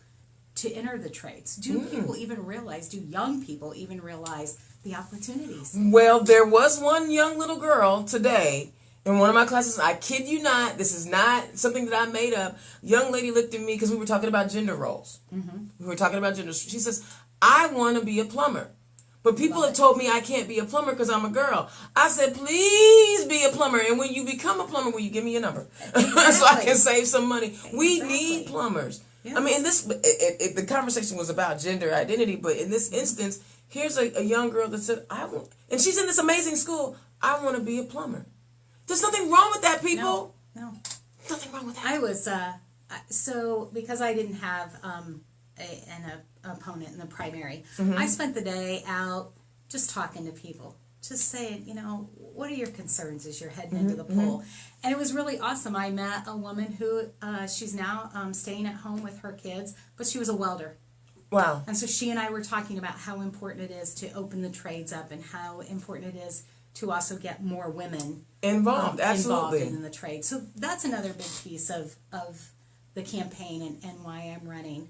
to enter the trades? Do people even realize, do young people even realize the opportunities? Well, there was one young little girl today in one of my classes. I kid you not, this is not something that I made up. Young lady looked at me because we were talking about gender roles. We were talking about gender. She says, I want to be a plumber. But people have told me I can't be a plumber because I'm a girl. I said, please be a plumber. And when you become a plumber, will you give me a number? Exactly. So I can save some money. Exactly. We need plumbers. Yes. I mean, the conversation was about gender identity, but in this instance, here's a young girl that said, and she's in this amazing school, I want to be a plumber. There's nothing wrong with that, people. No. Nothing wrong with that. I was, so because I didn't have an opponent in the primary, I spent the day out just talking to people, just saying, what are your concerns as you're heading into the poll? And it was really awesome. I met a woman who, she's now staying at home with her kids, but she was a welder. Wow. And so she and I were talking about how important it is to open the trades up and how important it is to also get more women involved in the trade. So that's another big piece of the campaign and why I'm running.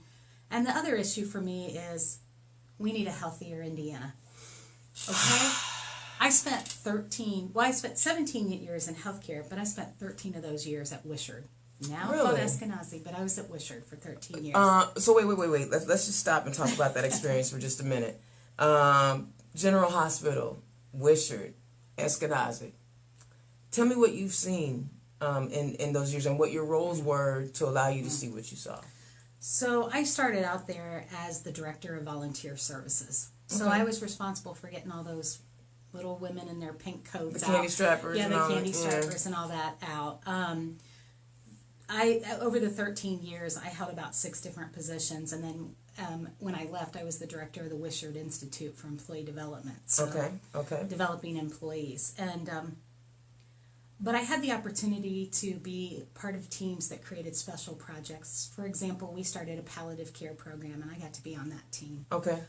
And the other issue for me is we need a healthier Indiana. Okay? I spent 17 years in healthcare, but I spent 13 of those years at Wishard. Now really? Called Eskenazi, but I was at Wishard for 13 years. So wait. Let's just stop and talk about that experience for just a minute. General Hospital, Wishard, Eskenazi. Tell me what you've seen in those years and what your roles were to allow you to see what you saw. So I started out there as the director of volunteer services. So I was responsible for getting all those little women in their pink coats out. The candy strappers. Yeah, the candy strappers and all that out. Over the 13 years, I held about 6 different positions, and then when I left, I was the director of the Wishard Institute for Employee Development. So okay. Developing employees. And but I had the opportunity to be part of teams that created special projects. For example, we started a palliative care program, and I got to be on that team. Okay.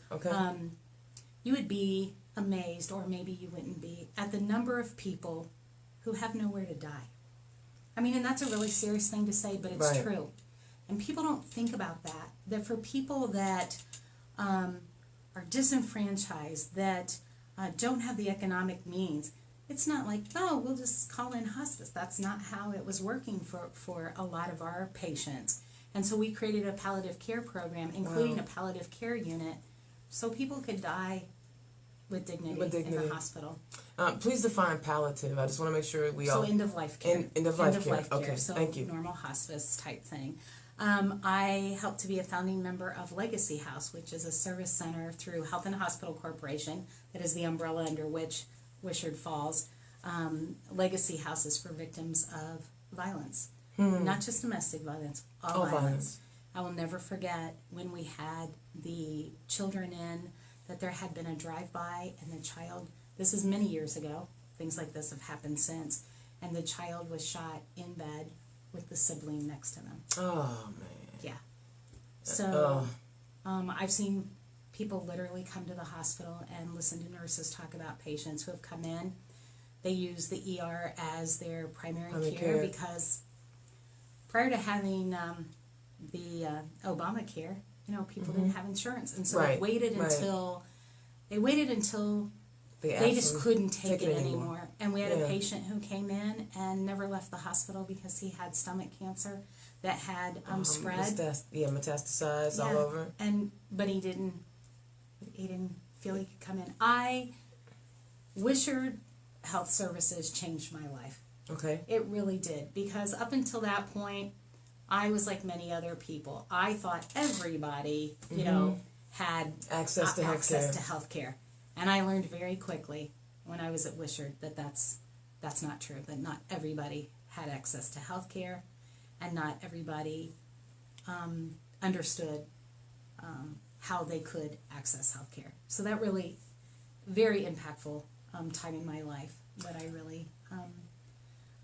You would be amazed, or maybe you wouldn't be, at the number of people who have nowhere to die. I mean, and that's a really serious thing to say, but it's true. And people don't think about that. That for people that are disenfranchised, that don't have the economic means, it's not like, oh, we'll just call in hospice. That's not how it was working for a lot of our patients. And so we created a palliative care program, including a palliative care unit, so people could die with dignity in the hospital. Please define palliative. I just want to make sure we all... So end-of-life care. End-of-life care. Okay, so thank you. Normal hospice type thing. I helped to be a founding member of Legacy House, which is a service center through Health and Hospital Corporation. That is the umbrella under which Wishard falls. Legacy House is for victims of violence. Not just domestic violence, all violence. I will never forget when we had the children in, that there had been a drive-by and the child, this is many years ago, things like this have happened since, and the child was shot in bed with the sibling next to them. Oh, man. Yeah. So I've seen people literally come to the hospital and listen to nurses talk about patients who have come in. They use the ER as their primary care because prior to having the Obamacare, people didn't have insurance, and so Right. they waited until they just couldn't take it anymore. And we had a patient who came in and never left the hospital because he had stomach cancer that had spread. Metastasized all over. But he didn't feel he could come in. Wishard Health Services changed my life. Okay. It really did, because up until that point, I was like many other people. I thought everybody, had access to healthcare. And I learned very quickly when I was at Wishard that that's not true, that not everybody had access to healthcare, and not everybody understood how they could access healthcare. So that really, very impactful time in my life, that I really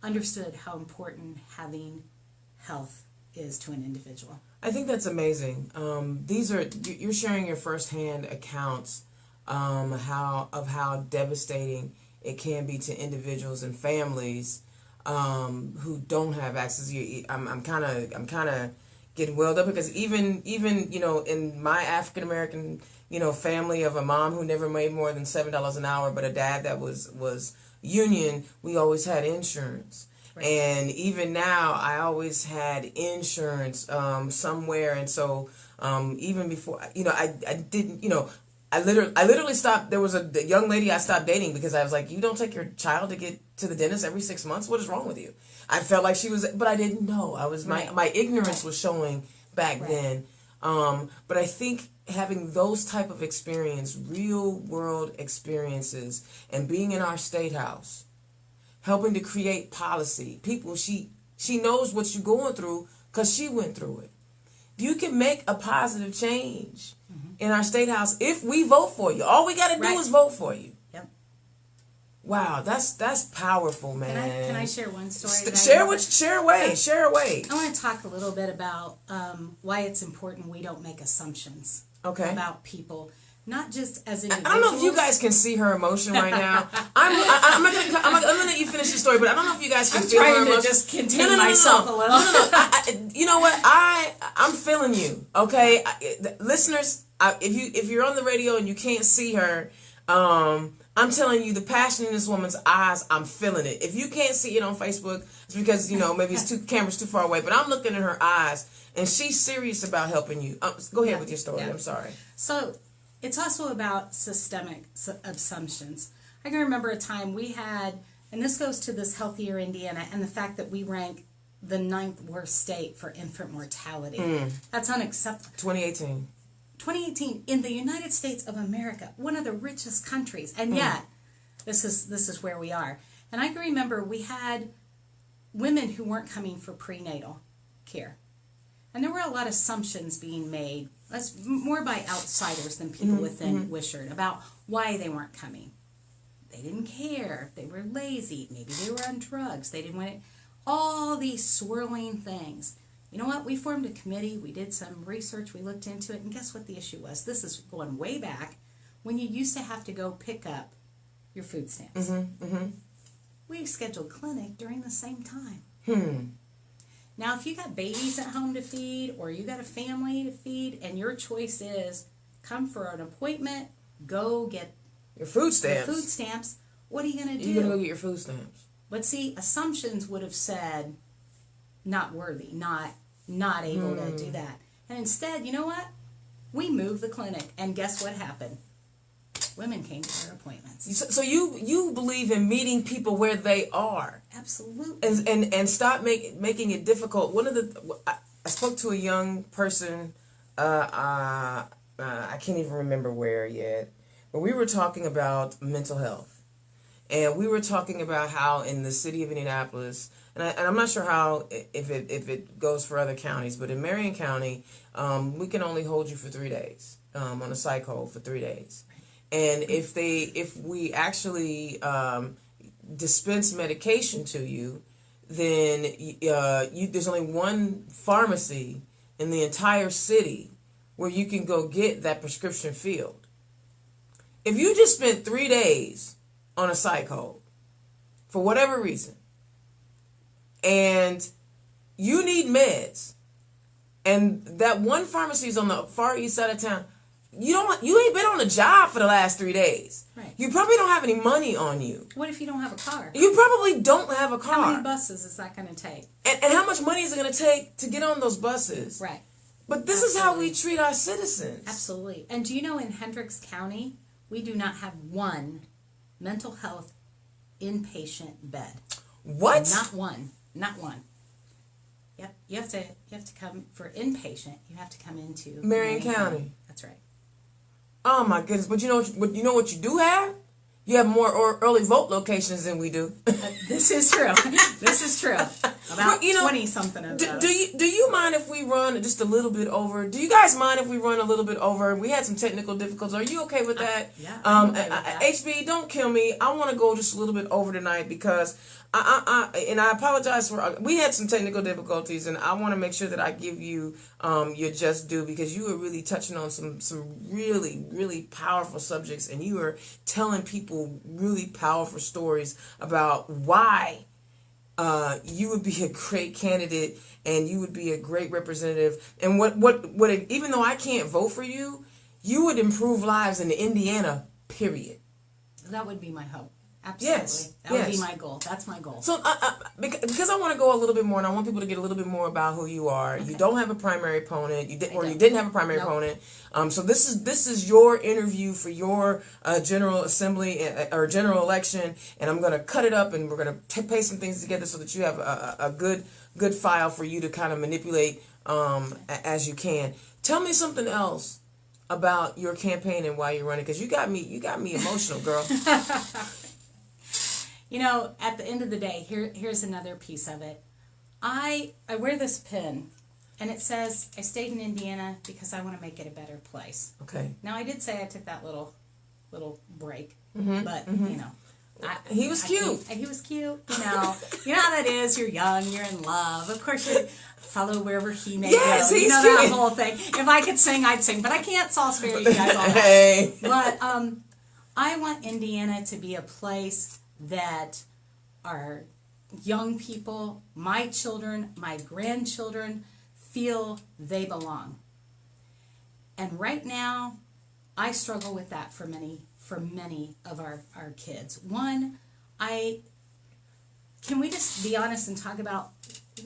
understood how important having health is to an individual. I think that's amazing. You're sharing your firsthand accounts of how devastating it can be to individuals and families who don't have access. I'm kind of getting welled up, because even in my African American family of a mom who never made more than $7 an hour, but a dad that was union, we always had insurance. Right. And even now, I always had insurance somewhere, and so even before, I didn't, I literally stopped. There was a young lady I stopped dating because I was like, you don't take your child to get to the dentist every 6 months? What is wrong with you? I felt like she was, but I didn't know. My ignorance was showing back then. But I think having those type of experience, real world experiences, and being in our state house, helping to create policy, people, she knows what you're going through because she went through it. You can make a positive change in our state house if we vote for you. All we got to do is vote for you. Yep. Wow, that's powerful, man. Can I share one story? Share away. I want to talk a little bit about why it's important we don't make assumptions about people. Not just as individuals. I don't know if you guys can see her emotion right now. I'm gonna let you finish the story, but I don't know if you guys can feel her emotion. I'm trying to just contain myself a little. No. You know what? I'm feeling you. Okay, listeners, if you're on the radio and you can't see her, I'm telling you, the passion in this woman's eyes, I'm feeling it. If you can't see it on Facebook, it's because maybe it's cameras too far away. But I'm looking in her eyes, and she's serious about helping you. Go ahead with your story. I'm sorry. So. It's also about systemic assumptions. I can remember a time we had, and this goes to this Healthier Indiana and the fact that we rank the 9th worst state for infant mortality. That's unacceptable. 2018 in the United States of America, one of the richest countries, and yet this is where we are. And I can remember we had women who weren't coming for prenatal care, and there were a lot of assumptions being made. That's more by outsiders than people within Wishard about why they weren't coming. They didn't care. They were lazy. Maybe they were on drugs. They didn't want it. All these swirling things. You know what? We formed a committee. We did some research. We looked into it. And guess what the issue was? This is going way back when you used to have to go pick up your food stamps. We scheduled clinic during the same time. Now, if you got babies at home to feed, or you got a family to feed, and your choice is come for an appointment, go get your food stamps. What are you going to do? You're going to go get your food stamps. But see, assumptions would have said not worthy, not able to do that. And instead, you know what? We moved the clinic, and guess what happened? Women came to their appointments. So you believe in meeting people where they are. Absolutely. And stop making it difficult. I spoke to a young person, I can't even remember where yet, but we were talking about mental health. And we were talking about how in the city of Indianapolis, and I'm not sure how, if it goes for other counties, but in Marion County, we can only hold you for 3 days, on a psych hold for 3 days. And if we actually dispense medication to you, then there's only one pharmacy in the entire city where you can go get that prescription filled. If you just spent 3 days on a psych hold for whatever reason, and you need meds, And that one pharmacy is on the far east side of town. You ain't been on a job for the last 3 days. Right. You probably don't have any money on you. What if you don't have a car? You probably don't have a car. How many buses is that going to take? And how much money is it going to take to get on those buses? Right. But this is how we treat our citizens. Absolutely. And do you know in Hendricks County, we do not have one mental health inpatient bed. What? Not one. Not one. Yep. You have to come for inpatient. You have to come into Marion County. That's right. Oh my goodness! But you know what you do have? You have more early vote locations than we do. This is true. This is true. About 20-something of those. Do you mind if we run just a little bit over? Do you guys mind if we run a little bit over? We had some technical difficulties. Are you okay with that? Yeah. I'm okay with that. HB, don't kill me. I want to go just a little bit over tonight because I apologize for we had some technical difficulties, and I want to make sure that I give you your just due because you were really touching on some really, really powerful subjects, and you were telling people really powerful stories about why you would be a great candidate and you would be a great representative, and what even though I can't vote for you, you would improve lives in Indiana, period. That would be my hope. Absolutely. Yes. That would be my goal. That's my goal. So, because I want to go a little bit more, and I want people to get a little bit more about who you are. Okay. You don't have a primary opponent. You didn't have a primary opponent. So this is your interview for your General Assembly or General Election, and I'm going to cut it up, and we're going to paste some things together so that you have a good file for you to kind of manipulate as you can. Tell me something else about your campaign and why you're running, because you got me emotional, girl. You know, at the end of the day, here's another piece of it. I wear this pin, and it says, I stayed in Indiana because I want to make it a better place. Okay. Now, I did say I took that little break, but, you know. He was cute. He was cute, you know. You know how that is. You're young, you're in love. Of course, you follow wherever he may go. You know that whole thing. If I could sing, I'd sing. But I can't sauce fairy you guys all that. Hey. But I want Indiana to be a place that our young people, my children, my grandchildren, feel they belong. And right now, I struggle with that for many of our kids. One, can we just be honest and talk about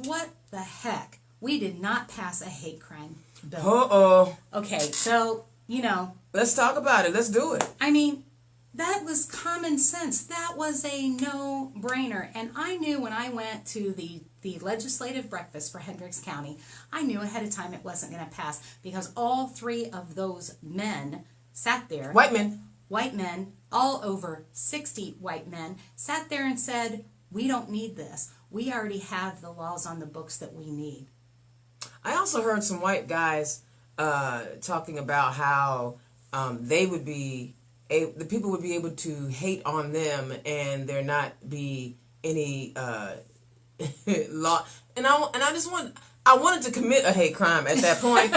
what the heck? We did not pass a hate crime bill. Uh-oh. Okay, so, you know. Let's talk about it. Let's do it. I mean, that was common sense. That was a no-brainer. And I knew when I went to the legislative breakfast for Hendricks County, I knew ahead of time it wasn't going to pass because all three of those men sat there. White men, all over 60 white men, sat there and said, we don't need this. We already have the laws on the books that we need. I also heard some white guys talking about how they would be... the people would be able to hate on them and there not be any law. And I wanted to commit a hate crime at that point.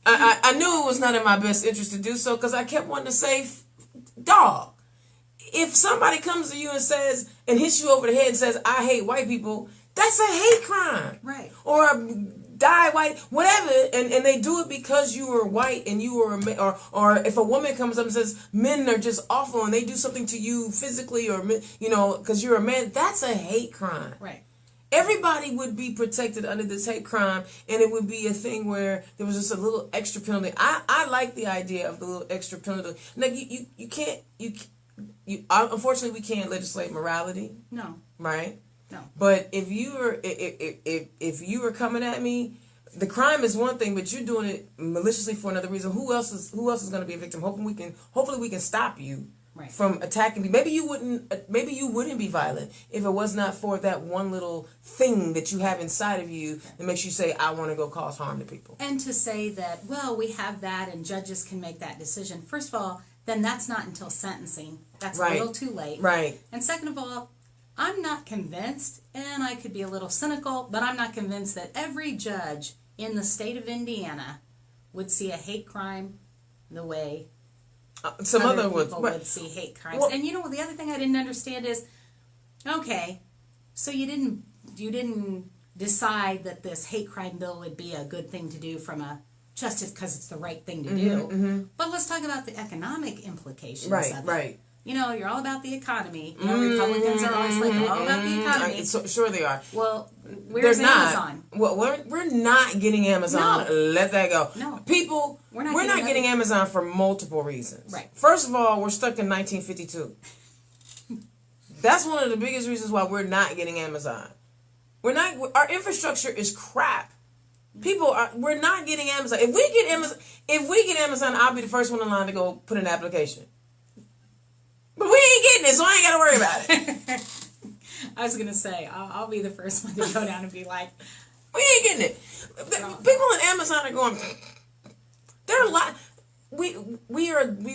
I knew it was not in my best interest to do so because I kept wanting to say, dog, if somebody comes to you and says, and hits you over the head and says, I hate white people, that's a hate crime. Right. Or die white, whatever, and they do it because you were white and you were a man, or if a woman comes up and says men are just awful and they do something to you physically or, you know, because you're a man, that's a hate crime. Right. Everybody would be protected under this hate crime, and it would be a thing where there was just a little extra penalty. I like the idea of the little extra penalty. Like you can't unfortunately we can't legislate morality. No. Right. No. But if you were coming at me, the crime is one thing, but you're doing it maliciously for another reason. Who else is going to be a victim? Hopefully we can stop you from attacking me. Maybe you wouldn't be violent if it was not for that one little thing that you have inside of you that makes you say, I want to go cause harm to people. And to say that, well, we have that and judges can make that decision. First of all, then that's not until sentencing. That's a little too late. Right. And second of all, I'm not convinced, and I could be a little cynical, but I'm not convinced that every judge in the state of Indiana would see a hate crime the way some other people would see hate crimes. Well, and you know, the other thing I didn't understand is, okay, so you didn't decide that this hate crime bill would be a good thing to do from a justice because it's the right thing to do. But let's talk about the economic implications of it. Right. You know, you're all about the economy. You know, Republicans are always like, all about the economy. Sure they are. Well, where's Amazon? Well, we're not getting Amazon. No. Let that go. No. People, we're not getting Amazon for multiple reasons. Right. First of all, we're stuck in 1952. That's one of the biggest reasons why we're not getting Amazon. Our infrastructure is crap. We're not getting Amazon. If we get Amazon, I'll be the first one in line to go put an application. But we ain't getting it, so I ain't got to worry about it. I was going to say, I'll be the first one to go down and be like, we ain't getting it. People on Amazon are going, there are a lot. We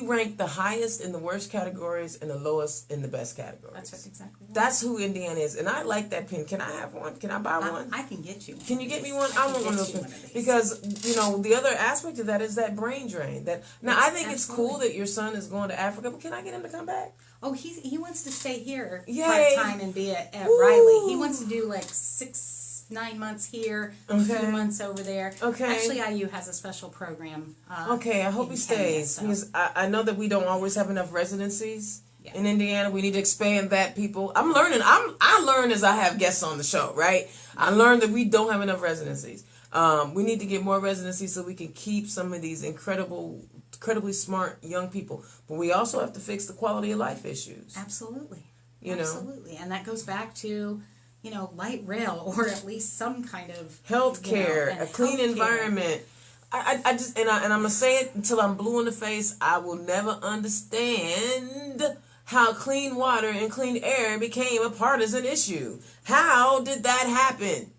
rank the highest in the worst categories and the lowest in the best categories. That's exactly right. That's who Indiana is. And I like that pin. Can I have one? Can I buy one? I can get you one. Can you get me one? I want one of those pins. Because, you know, the other aspect of that is that brain drain. I think it's cool that your son is going to Africa, but can I get him to come back? Oh, he wants to stay here part-time and be at Riley. He wants to do like 9 months here, a few months over there. Okay. Actually, IU has a special program. I hope he stays. So. Because I know that we don't always have enough residencies in Indiana. We need to expand that, people. I'm learning. I learn as I have guests on the show, right? I learned that we don't have enough residencies. We need to get more residencies so we can keep some of these incredibly smart young people. But we also have to fix the quality of life issues. Absolutely. Absolutely. And that goes back to, you know, light rail or at least some kind of health care, a clean environment. I'm gonna say it until I'm blue in the face. I will never understand how clean water and clean air became a partisan issue. How did that happen?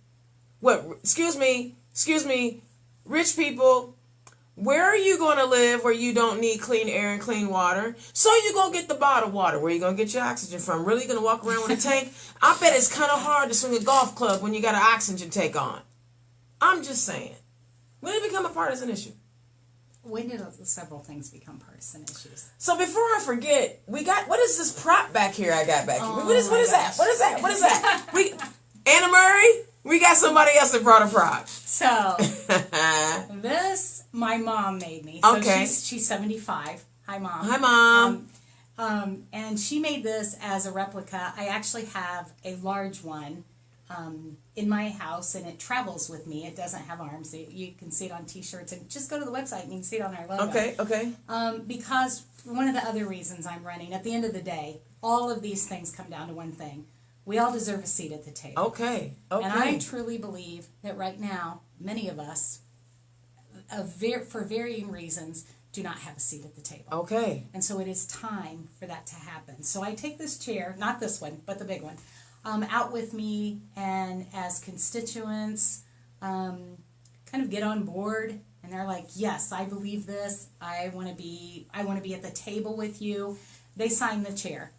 What? Excuse me, rich people. Where are you going to live where you don't need clean air and clean water? So you're going to get the bottled water. Where are you going to get your oxygen from? Really going to walk around with a tank? I bet it's kind of hard to swing a golf club when you got an oxygen tank on. I'm just saying. When did it become a partisan issue? When did several things become partisan issues? So before I forget, what is this prop back here I got back here? What is that? What is that? Anna Murray? We got somebody else that brought a prop. So, this, my mom made me. So okay. She's 75. Hi, Mom. Hi, Mom. And she made this as a replica. I actually have a large one in my house, and it travels with me. It doesn't have arms. You can see it on T-shirts. And just go to the website and you can see it on our logo. Okay. Because one of the other reasons I'm running, at the end of the day, all of these things come down to one thing. We all deserve a seat at the table. Okay. And I truly believe that right now, many of us, for varying reasons, do not have a seat at the table. Okay. And so it is time for that to happen. So I take this chair, not this one, but the big one, out with me, and as constituents kind of get on board, and they're like, yes, I believe this. I want to be at the table with you. They sign the chair.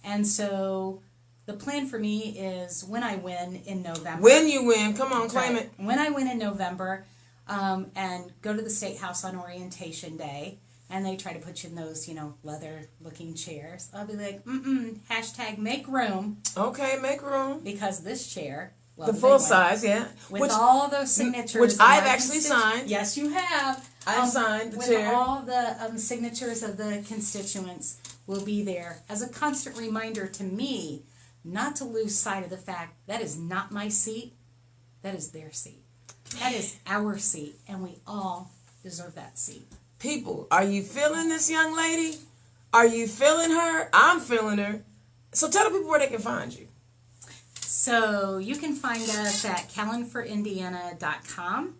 And so the plan for me is when I win in November. When you win, come on, claim it. When I win in November, and go to the State House on Orientation Day, and they try to put you in those, leather-looking chairs, I'll be like, hashtag make room. Okay, make room. Because this chair, the full size, yeah. With all those signatures. Which I've actually signed. Yes, you have. I've signed the chair. With all the signatures of the constituents will be there as a constant reminder to me not to lose sight of the fact that is not my seat, that is their seat. That is our seat, and we all deserve that seat. People, are you feeling this young lady? Are you feeling her? I'm feeling her. So tell the people where they can find you. So you can find us at callenforindiana.com.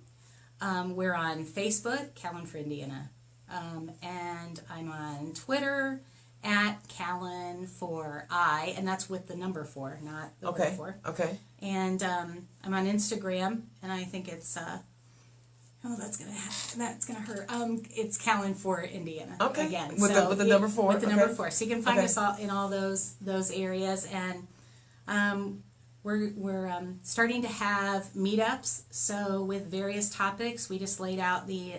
We're on Facebook, Callen for Indiana. And I'm on Twitter at Callen for I, and that's with the number 4, not the word 4. Okay. And I'm on Instagram, and I think it's that's gonna hurt. It's Callen for Indiana. Okay. Again, with the number 4. With the number 4, so you can find us all in all those areas, and we're starting to have meetups. So with various topics, we just laid out the.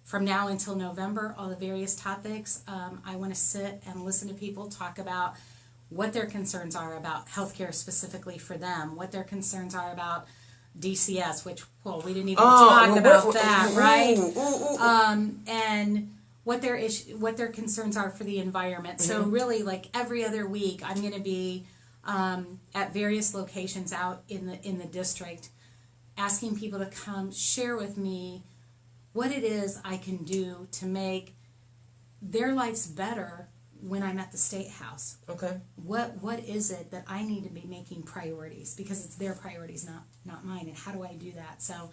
From now until November, all the various topics. I want to sit and listen to people talk about what their concerns are about healthcare specifically for them, what their concerns are about DCS, which, well, we didn't even talk about that, right? And what their concerns are for the environment. Mm-hmm. So really, like every other week, I'm going to be at various locations out in the district, asking people to come share with me what it is I can do to make their lives better when I'm at the State House. Okay. What is it that I need to be making priorities, because it's their priorities, not mine, and how do I do that? So,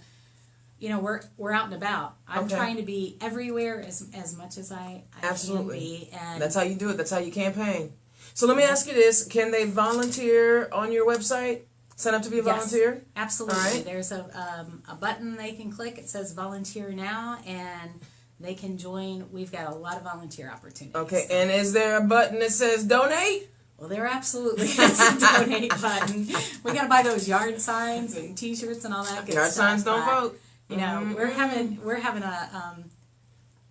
we're out and about. I'm trying to be everywhere as much as I Absolutely. Can be. And that's how you do it. That's how you campaign. So let me ask you this. Can they volunteer on your website? Sign up to be a volunteer? Yes, absolutely. All right. There's a button they can click. It says volunteer now, and they can join. We've got a lot of volunteer opportunities. Okay, and is there a button that says donate? Well, there absolutely is a donate button. We got to buy those yard signs and T-shirts and all that good yard stuff. Yard signs don't vote. We're having a.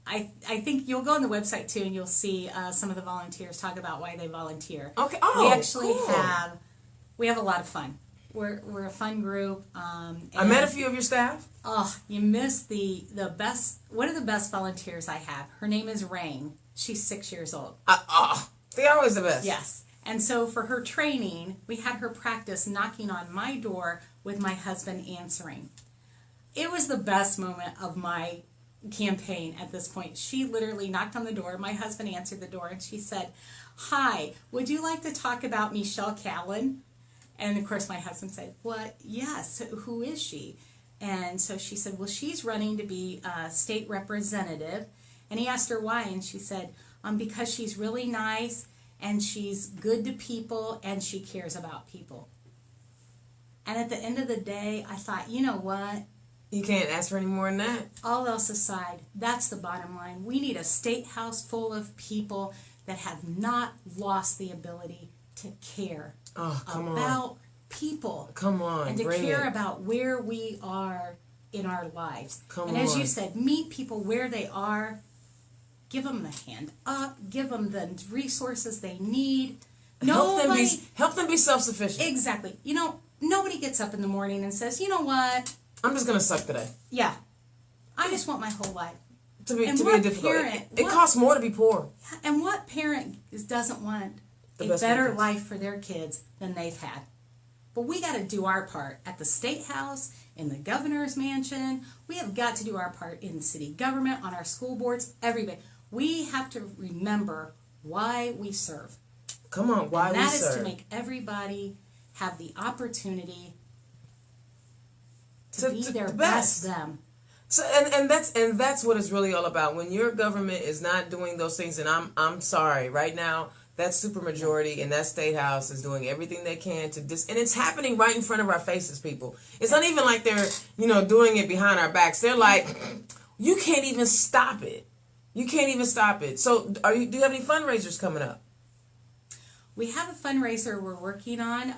I think you'll go on the website too, and you'll see some of the volunteers talk about why they volunteer. Okay. We actually have a lot of fun. We're a fun group. I met a few of your staff. Oh, you missed the best. One of the best volunteers I have. Her name is Rain. She's 6 years old. They're always the best. Yes. And so for her training, we had her practice knocking on my door with my husband answering. It was the best moment of my campaign at this point. She literally knocked on the door. My husband answered the door, and she said, "Hi, would you like to talk about Mechelle Callen?" And of course, my husband said, "What? Yes. Who is she?" And so she said, "Well, she's running to be a state representative." And he asked her why, and she said, "Because she's really nice, and she's good to people, and she cares about people." And at the end of the day, I thought, you know what? You can't ask for any more than that. All else aside, that's the bottom line. We need a state house full of people that have not lost the ability to care about people. Come on, and to care about where we are in our lives. As you said, meet people where they are. Give them the hand up. Give them the resources they need. Help them be self-sufficient. Exactly. Nobody gets up in the morning and says, "You know what? I'm just going to suck today." Yeah. I just want my whole life to be a difficult. It costs more to be poor. And what parent doesn't want a better life for their kids than they've had? But we got to do our part at the State House, in the governor's mansion. We have got to do our part in the city government, on our school boards, everybody. We have to remember why we serve. Come on, why we serve. And that is to make everybody have the opportunity to be their best them. So and that's what it's really all about. When your government is not doing those things, and I'm sorry, right now that supermajority in that state house is doing everything they can to and it's happening right in front of our faces, people. It's not even like they're doing it behind our backs. They're like, you can't even stop it. You can't even stop it. So do you have any fundraisers coming up? We have a fundraiser we're working on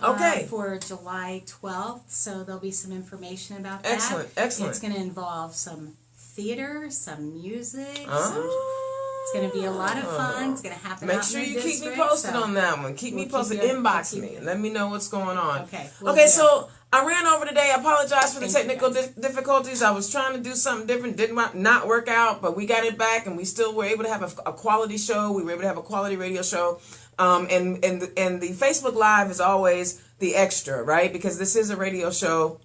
for July 12th, so there'll be some information about that. Excellent. It's going to involve some theater, some music. It's going to be a lot of fun. It's going to happen Make sure you keep me posted on that one. Keep me posted. Inbox me and let me know what's going on. Okay, so I ran over today. I apologize for the technical difficulties. I was trying to do something different. Did not work out, but we got it back, and we still were able to have a quality show. We were able to have a quality radio show. And the Facebook Live is always the extra, right? Because this is a radio show,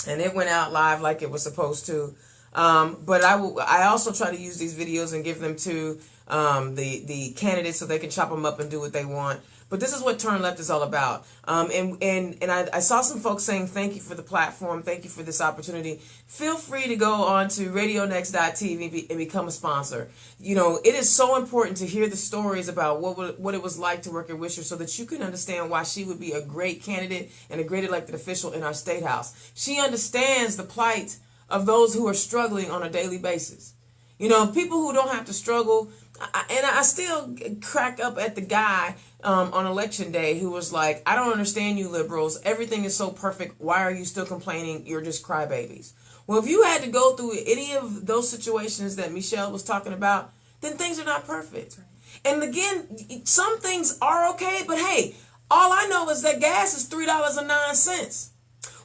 and it went out live like it was supposed to. But I also try to use these videos and give them to the candidates so they can chop them up and do what they want. But this is what Turn Left is all about. And I saw some folks saying thank you for the platform, thank you for this opportunity. Feel free to go on to radionext.tv and become a sponsor. It is so important to hear the stories about what it was like to work at Wishard so that you can understand why she would be a great candidate and a great elected official in our state house. She understands the plight of those who are struggling on a daily basis. People who don't have to struggle. I still crack up at the guy on election day who was like, "I don't understand you liberals. Everything is so perfect. Why are you still complaining? You're just crybabies." Well, if you had to go through any of those situations that Mechelle was talking about, then things are not perfect. And again, some things are okay, but hey, all I know is that gas is $3.09.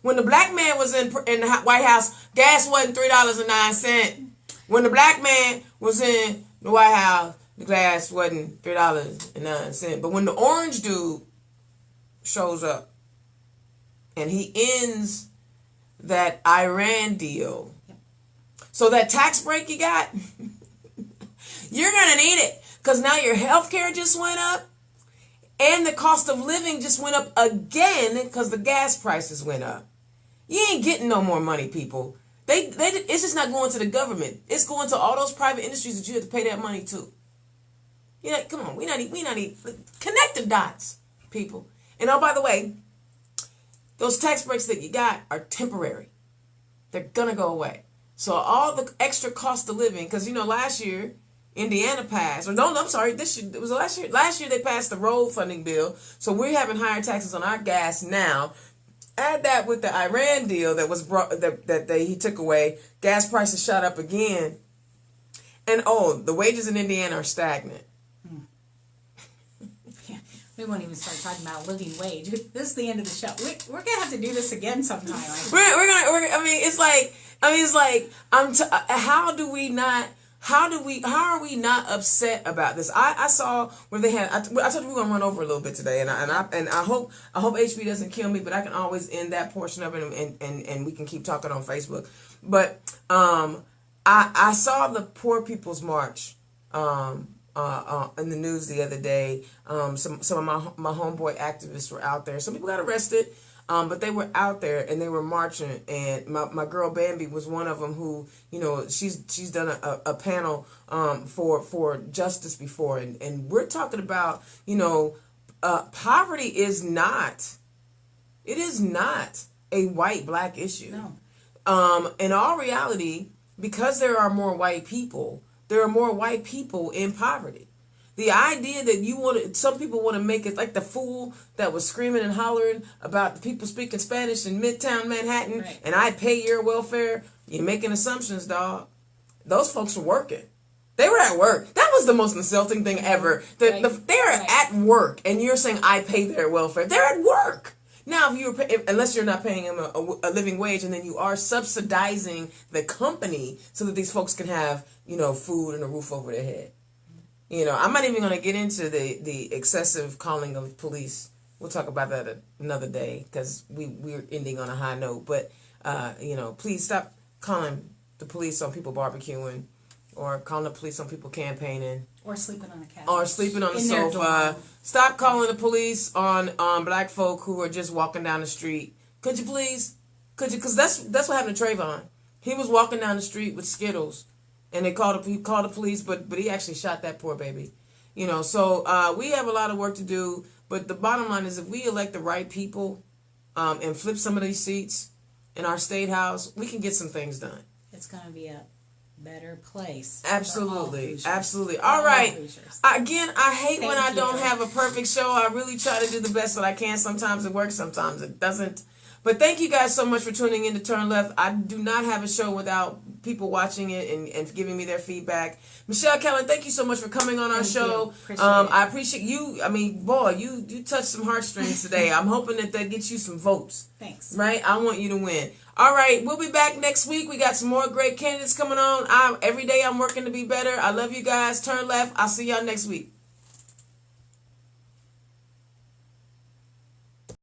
When the black man was in the White House, gas wasn't $3.09. When the black man was in the White House, the gas wasn't $3.09. But when the orange dude shows up and he ends that Iran deal, so that tax break you got, you're going to need it. Because now your health care just went up and the cost of living just went up again because the gas prices went up. You ain't getting no more money, people. It's just not going to the government. It's going to all those private industries that you have to pay that money to. You know, come on, we not even connect the dots, people. And oh, by the way, those tax breaks that you got are temporary. They're gonna go away. So all the extra cost of living, because you know, last year Indiana passed, or no, I'm sorry, this year, it was last year. Last year they passed the road funding bill, so we're having higher taxes on our gas now. Add that with the Iran deal that was brought he took away. Gas prices shot up again, and the wages in Indiana are stagnant. Yeah, we won't even start talking about living wage. This is the end of the show. We're gonna have to do this again sometime. It's like how are we not upset about this? I saw where they had. I told you we're gonna run over a little bit today, and I hope HB doesn't kill me, but I can always end that portion of it, and we can keep talking on Facebook. But I saw the Poor People's March in the news the other day. Some of my homeboy activists were out there. Some people got arrested. But they were out there and they were marching, and my girl Bambi was one of them who, you know, she's done a panel for justice before, and we're talking about, you know, poverty is not a white-black issue. No. In all reality, because there are more white people in poverty. The idea that some people want to make it like the fool that was screaming and hollering about the people speaking Spanish in Midtown Manhattan, right, and I pay your welfare. You're making assumptions, dog. Those folks were working. They were at work. That was the most insulting thing ever. They're at work, and you're saying I pay their welfare. They're at work. Now, unless you're not paying them a living wage, and then you are subsidizing the company so that these folks can have, you know, food and a roof over their head. You know, I'm not even going to get into the excessive calling of police. We'll talk about that another day because we're ending on a high note. But, you know, please stop calling the police on people barbecuing or calling the police on people campaigning. Or sleeping on the couch. Or sleeping on the sofa. Stop calling the police on black folk who are just walking down the street. Could you please? Could you? Because that's what happened to Trayvon. He was walking down the street with Skittles. And he called the police, but he actually shot that poor baby. You know, so we have a lot of work to do. But the bottom line is if we elect the right people and flip some of these seats in our state house, we can get some things done. It's going to be a better place. Absolutely. Absolutely. All right. Again, I hate when I don't have a perfect show. I really try to do the best that I can. Sometimes it works, sometimes it doesn't. But thank you guys so much for tuning in to Turn Left. I do not have a show without people watching it and giving me their feedback. Mechelle, Callen, thank you so much for coming on our show. I appreciate you. I mean, boy, you touched some heartstrings today. I'm hoping that gets you some votes. Thanks. Right? I want you to win. All right, we'll be back next week. We got some more great candidates coming on. Every day I'm working to be better. I love you guys. Turn Left. I'll see y'all next week.